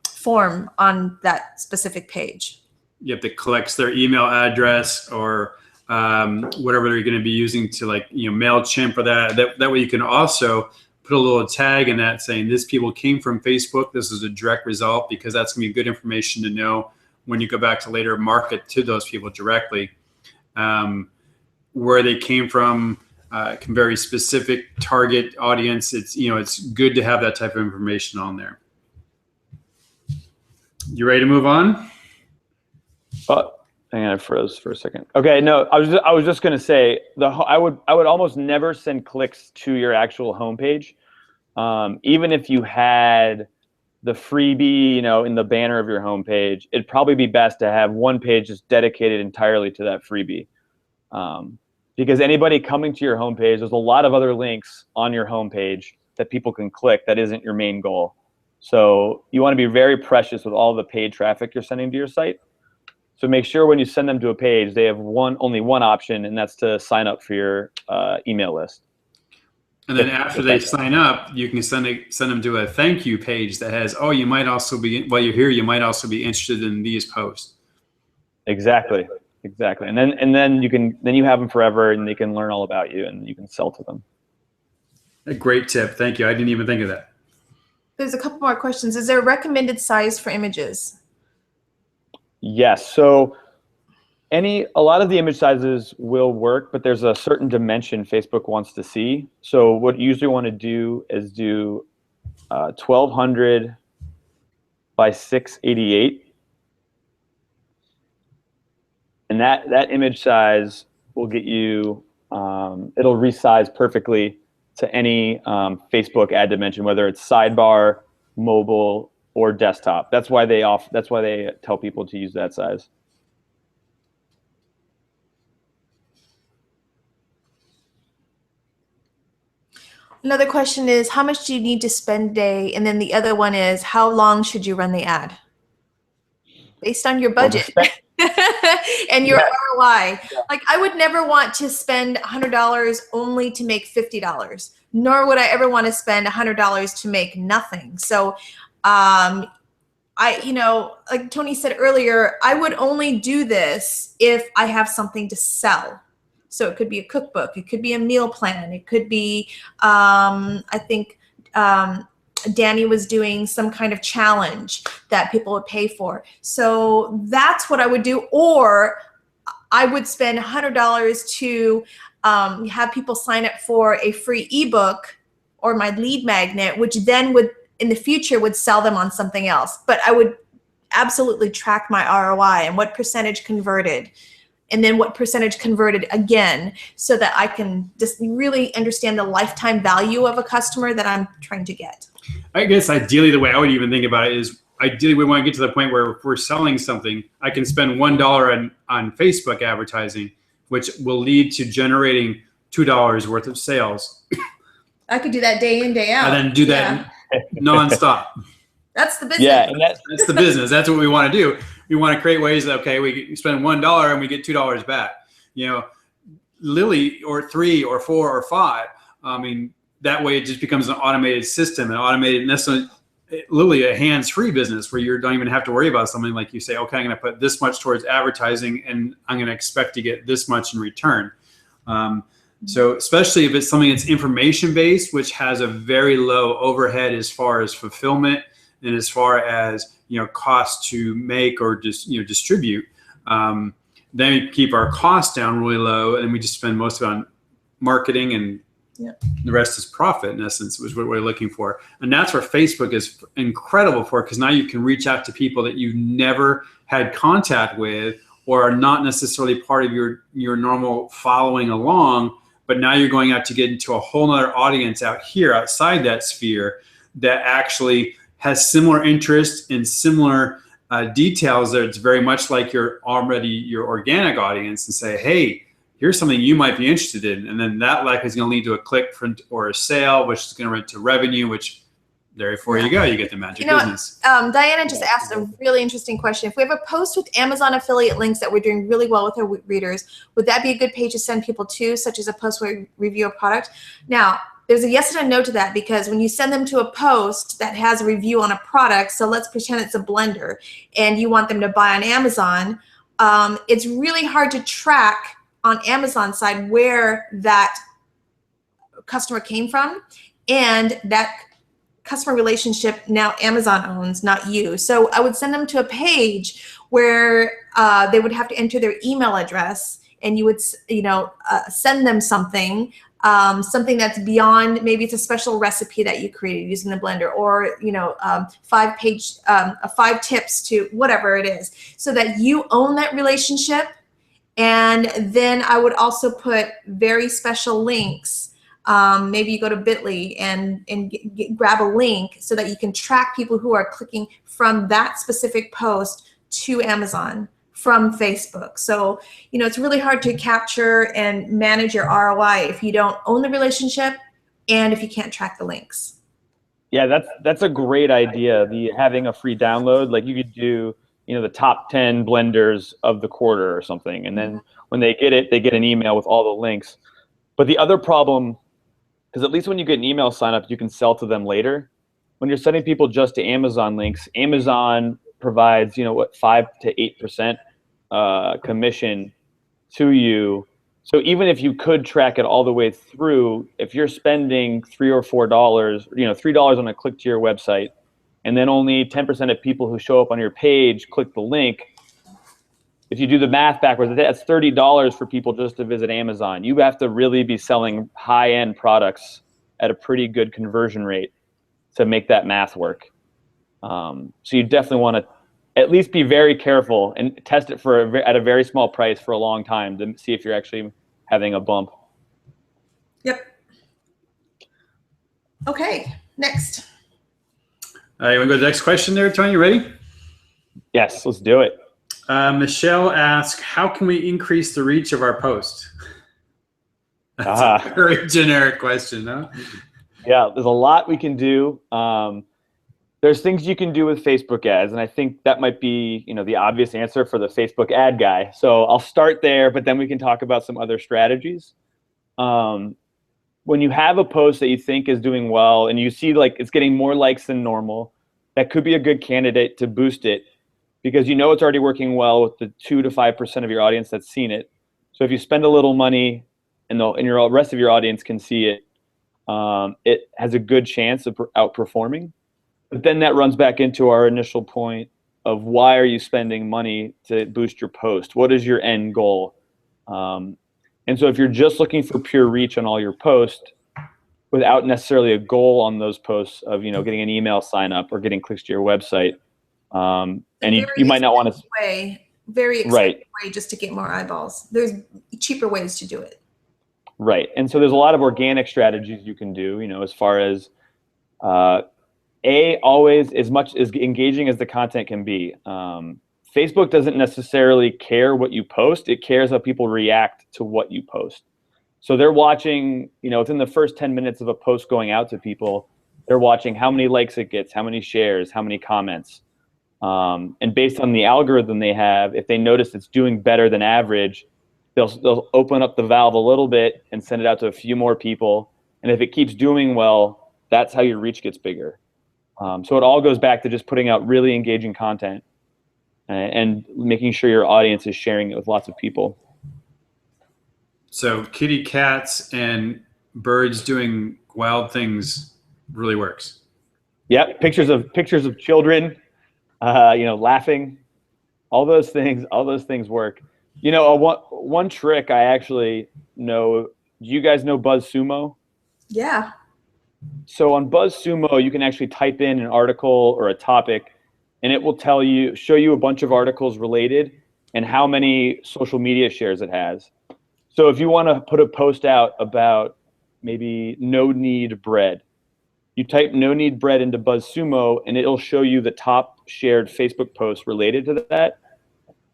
S2: form on that specific page.
S1: Yep, that collects their email address or whatever they're going to be using to, like, MailChimp or that way you can also put a little tag in that saying this people came from Facebook. This is a direct result, because that's going to be good information to know when you go back to later market to those people directly. Where they came from, can very specific target audience. It's good to have that type of information on there. You ready to move on?
S3: Hang on, I froze for a second. Okay, no, I was just gonna say I would almost never send clicks to your actual homepage, even if you had the freebie, in the banner of your homepage. It'd probably be best to have one page just dedicated entirely to that freebie, because anybody coming to your homepage, there's a lot of other links on your homepage that people can click. That isn't your main goal. So you want to be very precious with all the paid traffic you're sending to your site. So make sure when you send them to a page, they have only one option, and that's to sign up for your email list.
S1: And then after they sign up, you can send them to a thank you page that has, oh, you might also be, while you're here, you might also be interested in these posts.
S3: Exactly. And then you have them forever, and they can learn all about you, and you can sell to them.
S1: A great tip. Thank you. I didn't even think of that.
S2: There's a couple more questions. Is there a recommended size for images?
S3: Yes. So a lot of the image sizes will work, but there's a certain dimension Facebook wants to see. So what you usually want to do is do 1200 by 688. And that image size will get you, it'll resize perfectly to any Facebook ad dimension, whether it's sidebar, mobile, or desktop. That's why they tell people to use that size.
S2: Another question is, how much do you need to spend a day? And then the other one is, how long should you run the ad? Based on your budget and your ROI. Like, I would never want to spend $100 only to make $50, nor would I ever want to spend $100 to make nothing. So, like Tony said earlier, I would only do this if I have something to sell. So it could be a cookbook, it could be a meal plan, it could be, I think Danny was doing some kind of challenge that people would pay for. So that's what I would do. Or I would spend $100 to have people sign up for a free ebook or my lead magnet, which then would, in the future, would sell them on something else. But I would absolutely track my ROI and what percentage converted, and then what percentage converted again, so that I can just really understand the lifetime value of a customer that I'm trying to get.
S1: I guess ideally the way I would even think about it is, ideally we want to get to the point where if we're selling something, I can spend $1 on Facebook advertising, which will lead to generating $2 worth of sales.
S2: I could do that day in, day out.
S1: And then do that nonstop.
S2: That's the business.
S3: Yeah, and
S1: that's the business. That's what we want to do. We want to create ways that, okay, we spend $1 and we get $2 back. You know, Lily, or 3 or 4 or 5. I mean, that way it just becomes an automated system, an automated, necessarily, Lily, a hands-free business where you don't even have to worry about something. Like you say, okay, I'm going to put this much towards advertising and I'm going to expect to get this much in return. So especially if it's something that's information-based, which has a very low overhead as far as fulfillment and as far as, you know, cost to make or just, you know, distribute, then we keep our costs down really low, and we just spend most of it on marketing, and the rest is profit, in essence, which is what we're looking for. And that's where Facebook is incredible for, because now you can reach out to people that you've never had contact with or are not necessarily part of your normal following along, but now you're going out to get into a whole nother audience out here outside that sphere that actually has similar interests and similar details, that it's very much like your organic audience, and say, hey, here's something you might be interested in. And then that likely is going to lead to a click or a sale, which is going to lead to revenue, which therefore you go, you get the magic business.
S2: Diana just asked a really interesting question. If we have a post with Amazon affiliate links that we're doing really well with our readers, would that be a good page to send people to, such as a post where we review a product? Now, there's a yes and a no to that, because when you send them to a post that has a review on a product, so let's pretend it's a blender, and you want them to buy on Amazon, it's really hard to track on Amazon side where that customer came from, and that customer relationship now Amazon owns, not you. So I would send them to a page where they would have to enter their email address, and you would, send them something. Something that's beyond, maybe it's a special recipe that you created using the blender, or 5 tips to whatever it is, so that you own that relationship. And then I would also put very special links. Maybe you go to Bitly and grab a link so that you can track people who are clicking from that specific post to Amazon from Facebook. So, it's really hard to capture and manage your ROI if you don't own the relationship and if you can't track the links.
S3: Yeah, that's a great idea. Having a free download, like you could do the top 10 blenders of the quarter or something. And then when they get it, they get an email with all the links. But the other problem, because at least when you get an email sign up, you can sell to them later. When you're sending people just to Amazon links, Amazon provides, 5 to 8% commission to you. So even if you could track it all the way through, if you're spending $3 or $4, $3 on a click to your website, and then only 10% of people who show up on your page click the link, if you do the math backwards, that's $30 for people just to visit Amazon. You have to really be selling high-end products at a pretty good conversion rate to make that math work. So you definitely want to at least be very careful and test it at a very small price for a long time to see if you're actually having a bump.
S2: Yep. Okay, next.
S1: You want to go to the next question there, Tony? You ready?
S3: Yes, let's do it.
S1: Michelle asks, how can we increase the reach of our post? That's a very generic question, huh?
S3: Yeah, there's a lot we can do. There's things you can do with Facebook ads, and I think that might be, the obvious answer for the Facebook ad guy. So I'll start there, but then we can talk about some other strategies. When you have a post that you think is doing well and you see it's getting more likes than normal, that could be a good candidate to boost it, because it's already working well with the 2 to 5% of your audience that's seen it. So if you spend a little money and the rest of your audience can see it, it has a good chance of outperforming. But then that runs back into our initial point of, why are you spending money to boost your post? What is your end goal? And so if you're just looking for pure reach on all your posts without necessarily a goal on those posts of, getting an email sign up or getting clicks to your website, and you might not want to.
S2: Very expensive way just to get more eyeballs. There's cheaper ways to do it.
S3: Right. And so there's a lot of organic strategies you can do, as far as always as much as engaging as the content can be. Facebook doesn't necessarily care what you post. It cares how people react to what you post. So they're watching, within the first 10 minutes of a post going out to people, they're watching how many likes it gets, how many shares, how many comments. And based on the algorithm they have, if they notice it's doing better than average, they'll open up the valve a little bit and send it out to a few more people. And if it keeps doing well, that's how your reach gets bigger. So it all goes back to just putting out really engaging content and making sure your audience is sharing it with lots of people.
S1: So kitty cats and birds doing wild things really works.
S3: Yeah, pictures of children, laughing, all those things work. One trick I actually know. Do you guys know BuzzSumo?
S2: Yeah.
S3: So on BuzzSumo, you can actually type in an article or a topic, and it will show you a bunch of articles related and how many social media shares it has. So if you want to put a post out about maybe no-knead bread, you type no-knead bread into BuzzSumo, and it'll show you the top shared Facebook posts related to that.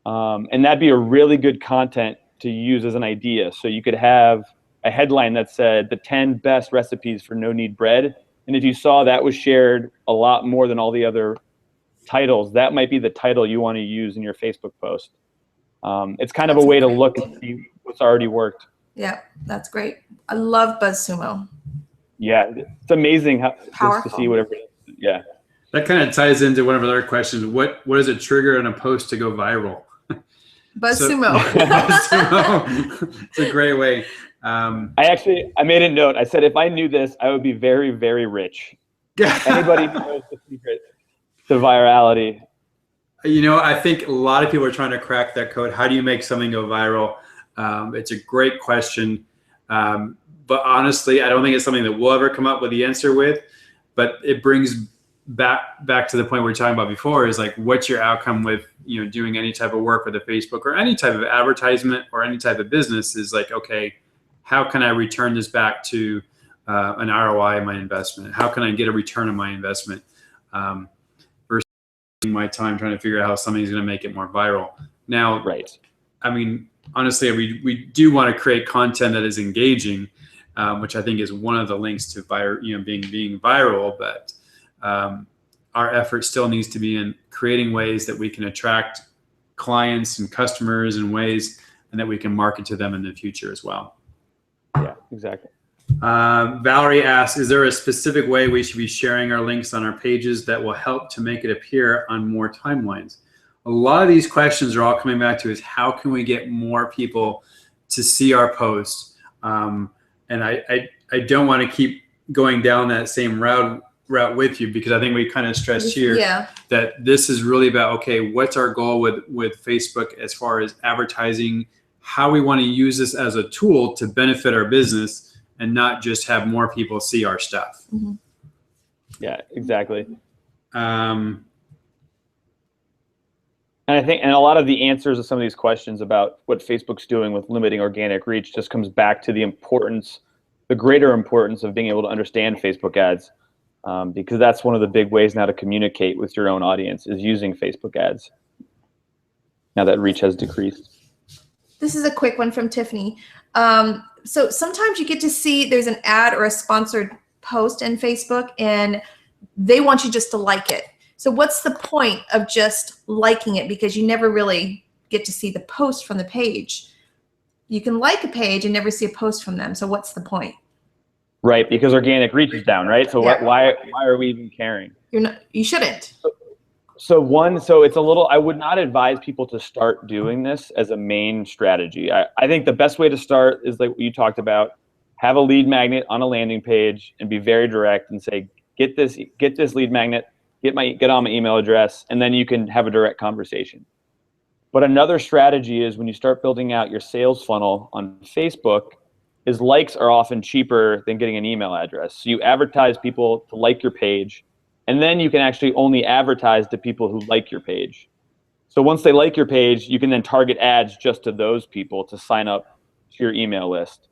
S3: And that'd be a really good content to use as an idea. So you could have a headline that said the 10 best recipes for no-knead bread. And if you saw that was shared a lot more than all the other titles, that might be the title you want to use in your Facebook post. It's kind of a way to look and see what's already worked.
S2: Yeah, that's great. I love BuzzSumo.
S3: Yeah, it's amazing just to see whatever. Yeah.
S1: That kind of ties into one of our other questions. What is a trigger in a post to go viral?
S2: BuzzSumo.
S1: BuzzSumo. It's a great way.
S3: I made a note. I said, if I knew this, I would be very, very rich. Anybody who knows the secret to virality?
S1: I think a lot of people are trying to crack that code. How do you make something go viral? It's a great question. But honestly, I don't think it's something that we'll ever come up with the answer with. But it brings back to the point we were talking about before, is like, what's your outcome with doing any type of work with a Facebook or any type of advertisement or any type of business? Is like, okay, how can I return this back to an ROI in my investment? How can I get a return on my investment versus my time trying to figure out how something's going to make it more viral? Now,
S3: right.
S1: I mean, honestly, we do want to create content that is engaging, which I think is one of the links to being viral. But our effort still needs to be in creating ways that we can attract clients and customers in ways and that we can market to them in the future as well.
S3: Yeah, exactly.
S1: Valerie asks, is there a specific way we should be sharing our links on our pages that will help to make it appear on more timelines? A lot of these questions are all coming back to is how can we get more people to see our posts? And I don't want to keep going down that same route with you, because I think we kind of stressed here that this is really about, okay, what's our goal with Facebook as far as advertising, how we want to use this as a tool to benefit our business and not just have more people see our stuff.
S2: Mm-hmm.
S3: Yeah, exactly. And I think, and a lot of the answers to some of these questions about what Facebook's doing with limiting organic reach just comes back to the importance, the greater importance of being able to understand Facebook ads, because that's one of the big ways now to communicate with your own audience is using Facebook ads. Now that reach has decreased.
S2: This is a quick one from Tiffany. So sometimes you get to see there's an ad or a sponsored post in Facebook and they want you just to like it. So what's the point of just liking it? Because you never really get to see the post from the page. You can like a page and never see a post from them. So what's the point?
S3: Right, because organic reach is down, right? So why are we even caring?
S2: You shouldn't.
S3: So it's a little, I would not advise people to start doing this as a main strategy. I think the best way to start is like what you talked about, have a lead magnet on a landing page and be very direct and say, get this lead magnet, get on my email address, and then you can have a direct conversation. But another strategy is when you start building out your sales funnel on Facebook, is likes are often cheaper than getting an email address. So you advertise people to like your page, and then you can actually only advertise to people who like your page. So once they like your page, you can then target ads just to those people to sign up to your email list.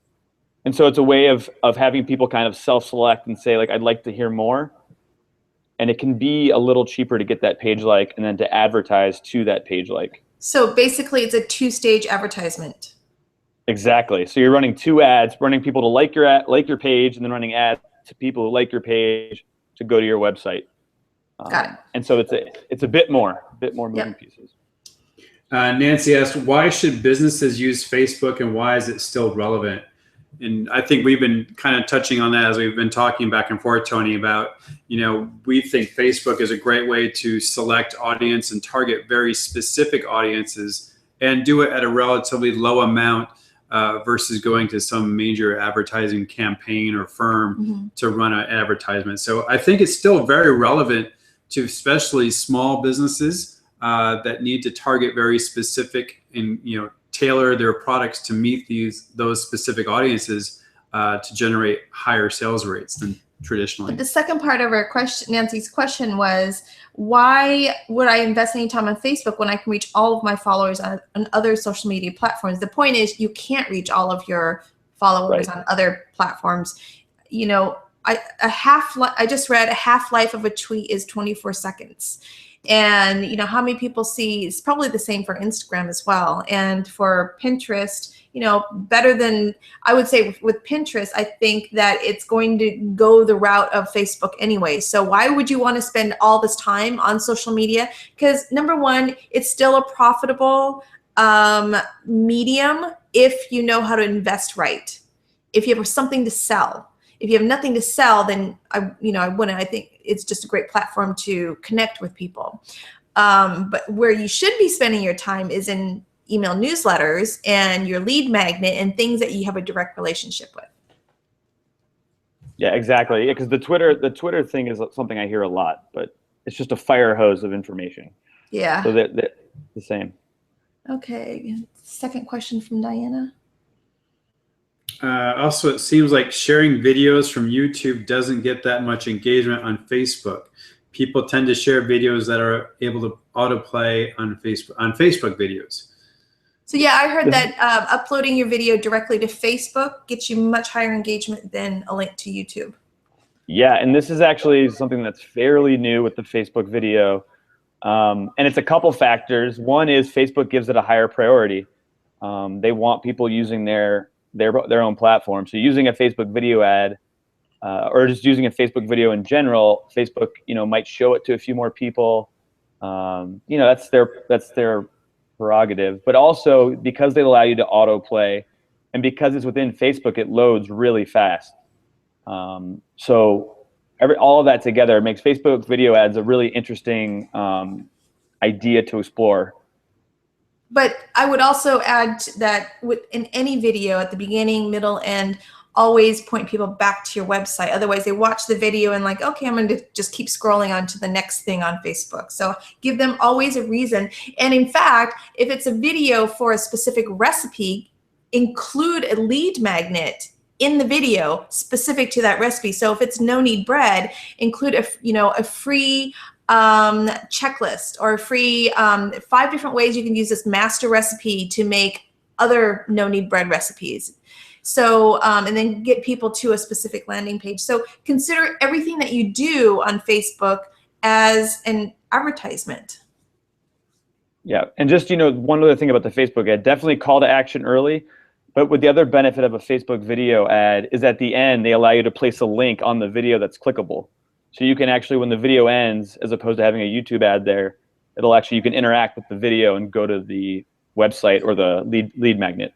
S3: And so it's a way of having people kind of self-select and say, like, I'd like to hear more. And it can be a little cheaper to get that page like and then to advertise to that page like.
S2: So basically it's a two-stage advertisement.
S3: Exactly. So you're running two ads, running people to like your page, and then running ads to people who like your page to go to your website.
S2: Got it.
S3: And so it's a bit more moving pieces.
S1: Nancy asked, why should businesses use Facebook and why is it still relevant? And I think we've been kind of touching on that as we've been talking back and forth, Tony, about, we think Facebook is a great way to select audience and target very specific audiences and do it at a relatively low amount versus going to some major advertising campaign or firm to run an advertisement. So I think it's still very relevant to especially small businesses that need to target very specific and tailor their products to meet those specific audiences to generate higher sales rates than traditionally.
S2: The second part of our question, Nancy's question, was why would I invest any time on Facebook when I can reach all of my followers on other social media platforms? The point is you can't reach all of your followers on other platforms. I just read a half-life of a tweet is 24 seconds. And how many people see, it's probably the same for Instagram as well. And for Pinterest, better than, I would say with Pinterest, I think that it's going to go the route of Facebook anyway. So why would you want to spend all this time on social media? Because number one, it's still a profitable medium if you know how to invest right. If you have something to sell. If you have nothing to sell, then I wouldn't. I think it's just a great platform to connect with people. But where you should be spending your time is in email newsletters and your lead magnet and things that you have a direct relationship with.
S3: Yeah, exactly. Yeah, because the Twitter thing is something I hear a lot, but it's just a fire hose of information.
S2: Yeah.
S3: So they're the same.
S2: Okay. Second question from Diana.
S1: Also, it seems like sharing videos from YouTube doesn't get that much engagement on Facebook. People tend to share videos that are able to autoplay on Facebook videos.
S2: So yeah, I heard that uploading your video directly to Facebook gets you much higher engagement than a link to YouTube.
S3: Yeah, and this is actually something that's fairly new with the Facebook video. And it's a couple factors. One is Facebook gives it a higher priority. They want people using their own platform. So using a Facebook video ad or just using a Facebook video in general, Facebook, might show it to a few more people. That's their prerogative. But also, because they allow you to autoplay, and because it's within Facebook, it loads really fast. So all of that together makes Facebook video ads a really interesting idea to explore.
S2: But I would also add that in any video, at the beginning, middle, end, always point people back to your website. Otherwise, they watch the video and like, okay, I'm going to just keep scrolling on to the next thing on Facebook. So give them always a reason. And in fact, if it's a video for a specific recipe, include a lead magnet in the video specific to that recipe. So if it's no-knead bread, include a free checklist or a free 5 different ways you can use this master recipe to make other no-knead bread recipes. So, and then get people to a specific landing page. So consider everything that you do on Facebook as an advertisement.
S3: Yeah, and just, one other thing about the Facebook ad, definitely call to action early. But with the other benefit of a Facebook video ad is at the end, they allow you to place a link on the video that's clickable. So you can actually, when the video ends, as opposed to having a YouTube ad there, you can interact with the video and go to the website or the lead magnet.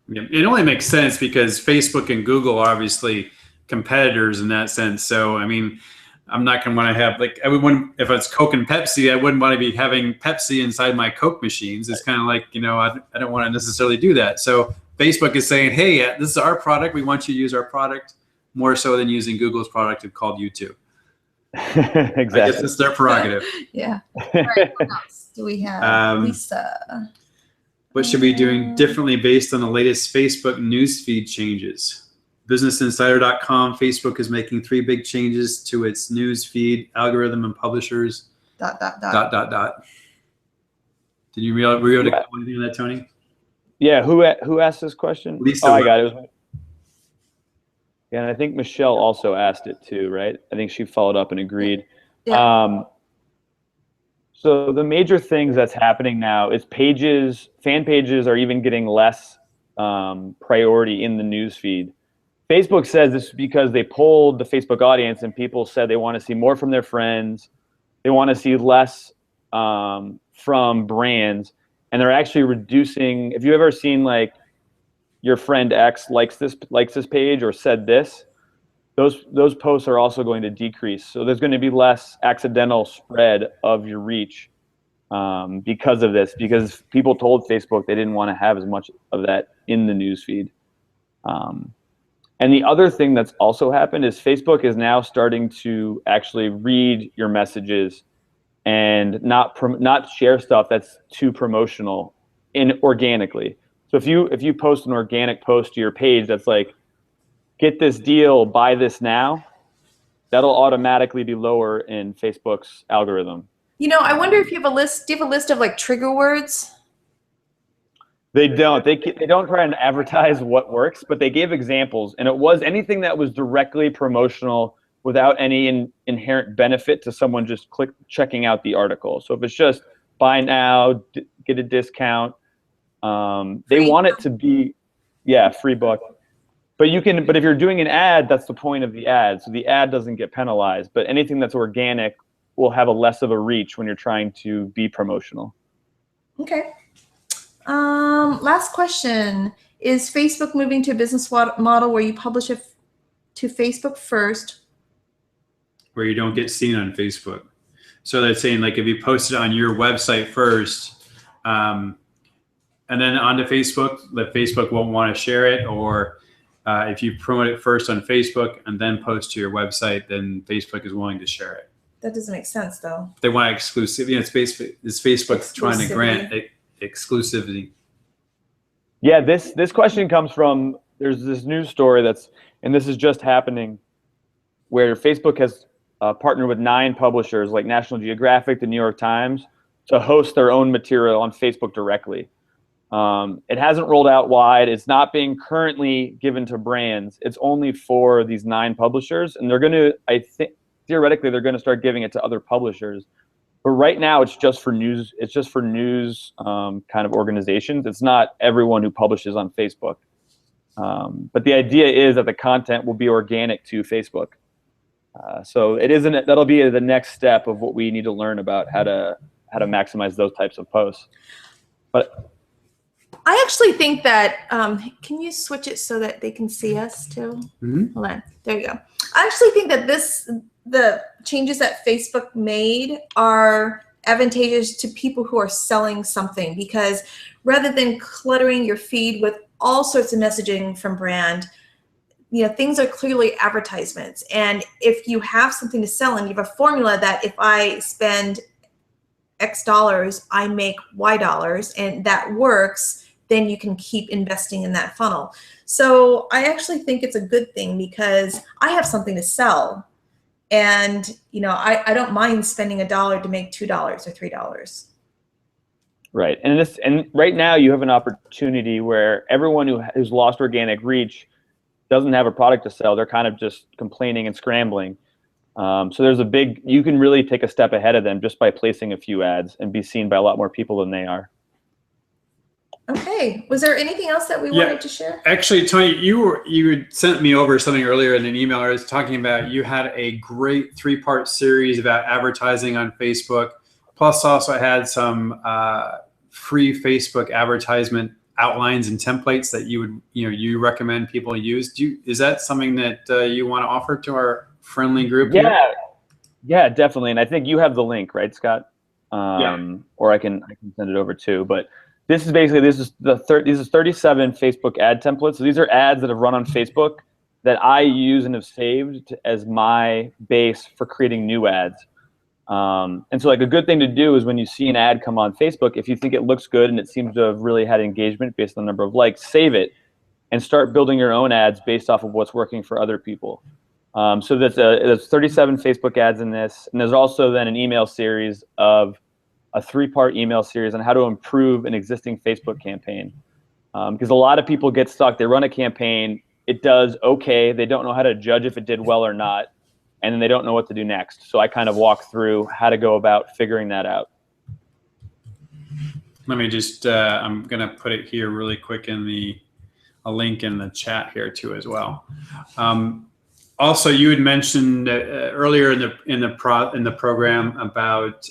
S1: Yeah, it only makes sense because Facebook and Google are obviously competitors in that sense. So, I mean, I'm not going to want to have, if it's Coke and Pepsi, I wouldn't want to be having Pepsi inside my Coke machines. It's kind of like, I don't want to necessarily do that. So Facebook is saying, hey, this is our product. We want you to use our product more so than using Google's product called YouTube.
S3: Exactly.
S1: I guess it's their prerogative.
S2: Yeah. All right, what else do we have? Lisa.
S1: What should we be doing differently based on the latest Facebook newsfeed changes? BusinessInsider.com, Facebook is making 3 big changes to its newsfeed algorithm and publishers. ... Did you were you able to comment anything on that, Tony?
S3: Yeah, who asked this question?
S1: Lisa.
S3: I got it. Yeah, and I think Michelle also asked it too, right? I think she followed up and agreed.
S2: Yeah.
S3: So the major things that's happening now is fan pages are even getting less priority in the news feed. Facebook says this is because they polled the Facebook audience and people said they want to see more from their friends. They want to see less from brands. And they're actually reducing, if you've ever seen like your friend X likes this page or said this, those posts are also going to decrease. So there's going to be less accidental spread of your reach because of this, because people told Facebook they didn't want to have as much of that in the newsfeed. And the other thing that's also happened is Facebook is now starting to actually read your messages and not share stuff that's too promotional organically. So if you post an organic post to your page that's like, get this deal, buy this now, that'll automatically be lower in Facebook's algorithm.
S2: I wonder if you have a list. Do you have a list of like trigger words?
S3: They don't. They don't try and advertise what works, but they gave examples, and it was anything that was directly promotional without any inherent benefit to someone just checking out the article. So if it's just buy now, get a discount, they want it to be, free book. But if you're doing an ad, that's the point of the ad. So the ad doesn't get penalized, but anything that's organic will have a less of a reach when you're trying to be promotional.
S2: Okay. Last question. Is Facebook moving to a business model where you publish it to Facebook first?
S1: Where you don't get seen on Facebook. So they're saying like if you post it on your website first, and then onto Facebook, that Facebook won't want to share it, or if you promote it first on Facebook and then post to your website, then Facebook is willing to share it.
S2: That doesn't make sense, though.
S1: They want exclusivity. It's Facebook trying to grant exclusivity.
S3: Yeah, this question comes from, there's this news story and this is just happening, where Facebook has partnered with 9 publishers like National Geographic, the New York Times, to host their own material on Facebook directly. It hasn't rolled out wide. It's not being currently given to brands. It's only for these 9 publishers, and they're going to, I think, theoretically, they're going to start giving it to other publishers. But right now, it's just for news. It's just for news kind of organizations. It's not everyone who publishes on Facebook. But the idea is that the content will be organic to Facebook. So it isn't. That'll be the next step of what we need to learn about how to maximize those types of posts. But
S2: I actually think that, can you switch it so that they can see us too?
S1: Mm-hmm.
S2: Hold on, there you go. I actually think that the changes that Facebook made are advantageous to people who are selling something, because rather than cluttering your feed with all sorts of messaging from brand, things are clearly advertisements. And if you have something to sell and you have a formula that if I spend X dollars, I make Y dollars, and that works, then you can keep investing in that funnel. So I actually think it's a good thing, because I have something to sell, and I don't mind spending $1 to make $2 or $3.
S3: Right, and right now you have an opportunity where everyone who's lost organic reach doesn't have a product to sell. They're kind of just complaining and scrambling. So you can really take a step ahead of them just by placing a few ads and be seen by a lot more people than they are.
S2: Okay. Was there anything else that we wanted to share?
S1: Actually, Tony, you had sent me over something earlier in an email. I was talking about you had a great 3-part series about advertising on Facebook, plus also had some free Facebook advertisement outlines and templates that you recommend people use. Is that something that you want to offer to our friendly group?
S3: Yeah, definitely. And I think you have the link, right, Scott? Or I can send it over too. But this is 37 Facebook ad templates. So these are ads that have run on Facebook that I use and have saved as my base for creating new ads. And so, like, a good thing to do is when you see an ad come on Facebook, if you think it looks good and it seems to have really had engagement based on the number of likes, save it and start building your own ads based off of what's working for other people. So there's 37 Facebook ads in this, and there's also then an email series of a 3-part email series on how to improve an existing Facebook campaign. Because a lot of people get stuck. They run a campaign, it does okay, they don't know how to judge if it did well or not, and then they don't know what to do next. So I kind of walk through how to go about figuring that out.
S1: Let me just, I'm going to put it here really quick in a link in the chat here too as well. Also, you had mentioned earlier in the program about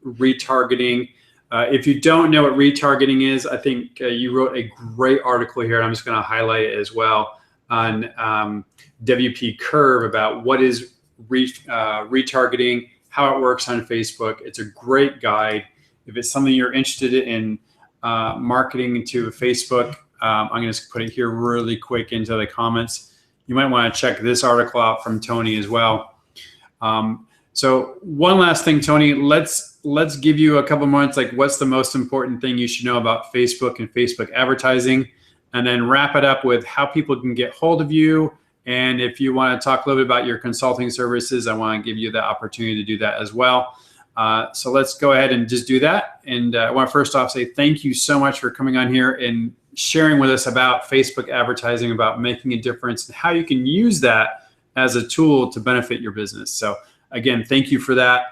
S1: retargeting. If you don't know what retargeting is, I think you wrote a great article here. I'm just going to highlight it as well on WP Curve about what is retargeting, how it works on Facebook. It's a great guide. If it's something you're interested in marketing to Facebook, I'm going to put it here really quick into the comments. You might want to check this article out from Tony as well. So one last thing, Tony, let's give you a couple months, like what's the most important thing you should know about Facebook and Facebook advertising, and then wrap it up with how people can get hold of you. And if you want to talk a little bit about your consulting services, I want to give you the opportunity to do that as well. So let's go ahead and just do that. And I want to first off say thank you so much for coming on here and sharing with us about Facebook advertising, about making a difference, and how you can use that as a tool to benefit your business. So again, thank you for that.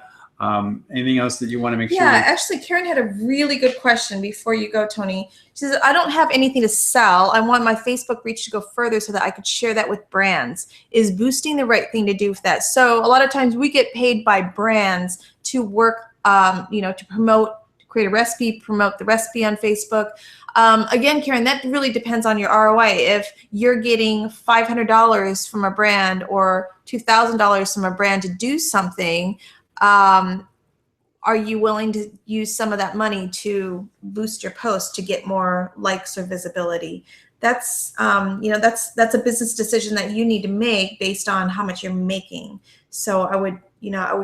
S1: Anything else that you want to make sure?
S2: Yeah, actually, Karen had a really good question before you go, Tony. She says, I don't have anything to sell. I want my Facebook reach to go further so that I could share that with brands. Is boosting the right thing to do with that? So a lot of times we get paid by brands to work, to promote, to create a recipe, promote the recipe on Facebook. Again, Karen, that really depends on your ROI. If you're getting $500 from a brand or $2,000 from a brand to do something, are you willing to use some of that money to boost your post to get more likes or visibility? That's that's a business decision that you need to make based on how much you're making. So I would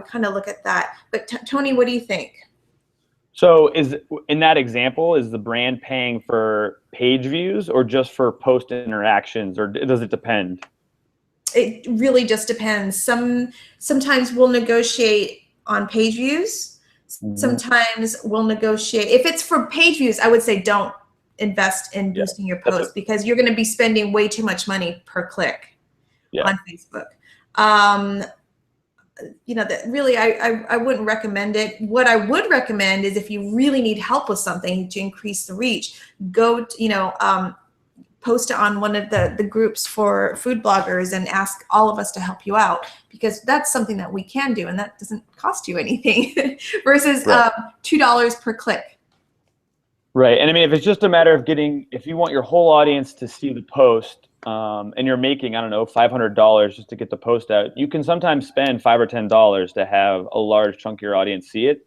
S2: kind of look at that. But Tony, what do you think?
S3: So in that example, is the brand paying for page views or just for post interactions, or does it depend?
S2: It really just depends. Sometimes we'll negotiate on page views. Sometimes we'll negotiate. If it's for page views, I would say don't invest in boosting your post, because you're going to be spending way too much money per click on Facebook. That really, I wouldn't recommend it. What I would recommend is if you really need help with something to increase the reach, go to, post it on one of the groups for food bloggers and ask all of us to help you out, because that's something that we can do and that doesn't cost you anything versus
S3: Right.
S2: $2 per click.
S3: Right. And I mean, if it's just a matter of if you want your whole audience to see the post, and you're making, I don't know, $500 just to get the post out, you can sometimes spend $5 or $10 to have a large chunk of your audience see it.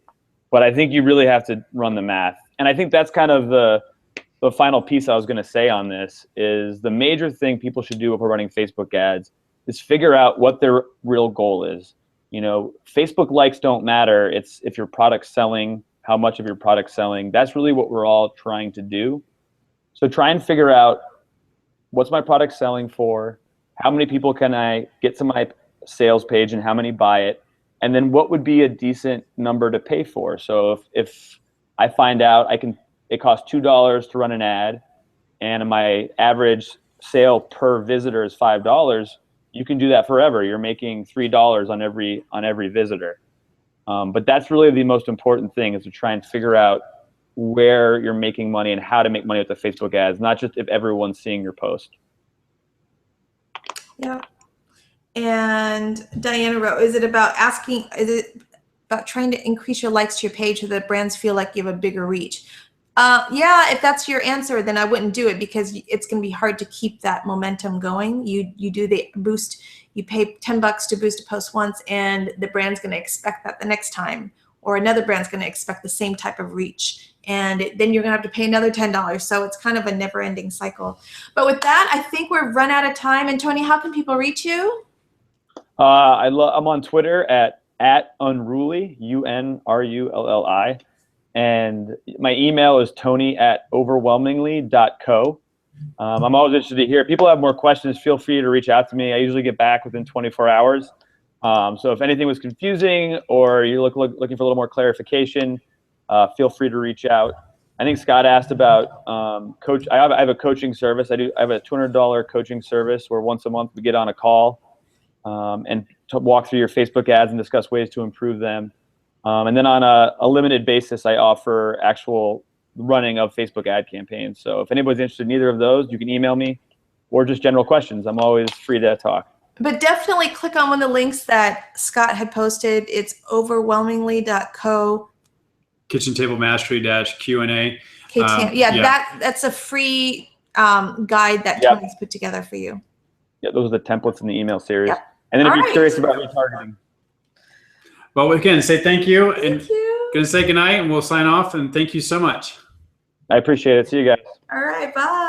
S3: But I think you really have to run the math. And I think that's kind of the final piece I was going to say on this is the major thing people should do if we're running Facebook ads is figure out what their real goal is. You know, Facebook likes don't matter. It's if your product's selling, how much of your product's selling. That's really what we're all trying to do. So try and figure out what's my product selling for, how many people can I get to my sales page and how many buy it, and then what would be a decent number to pay for. So if I find out it costs $2 to run an ad and my average sale per visitor is $5, you can do that forever. You're making $3 on every visitor. But that's really the most important thing, is to try and figure out where you're making money and how to make money with the Facebook ads, not just if everyone's seeing your post.
S2: Yeah. And Diana wrote, is it about trying to increase your likes to your page so that brands feel like you have a bigger reach? Yeah, if that's your answer, then I wouldn't do it, because it's going to be hard to keep that momentum going. You do the boost, you pay $10 to boost a post once, and the brand's going to expect that the next time, or another brand's going to expect the same type of reach, and then you're going to have to pay another $10. So it's kind of a never-ending cycle. But with that, I think we're run out of time. And Tony, how can people reach you?
S3: I'm on Twitter at Unrulli, UNRULLI. And my email is tony@overwhelmingly.co. I'm always interested to hear. If people have more questions, feel free to reach out to me. I usually get back within 24 hours. So if anything was confusing or you're looking for a little more clarification, feel free to reach out. I think Scott asked about coach. I have a coaching service. I have a $200 coaching service where once a month we get on a call and to walk through your Facebook ads and discuss ways to improve them. And then on a limited basis, I offer actual running of Facebook ad campaigns. So if anybody's interested in either of those, you can email me, or just general questions. I'm always free to talk.
S2: But definitely click on one of the links that Scott had posted. It's overwhelmingly.co.
S1: Kitchen Table Mastery Q&A.
S2: That's a free guide that Tony's put together for you.
S3: Yeah, those are the templates in the email series.
S2: Yep.
S3: And then if you're curious about retargeting.
S1: Well, again, say thank you.
S2: Thank you.
S1: Going to say goodnight, and we'll sign off. And thank you so much.
S3: I appreciate it. See you guys.
S2: All right, bye.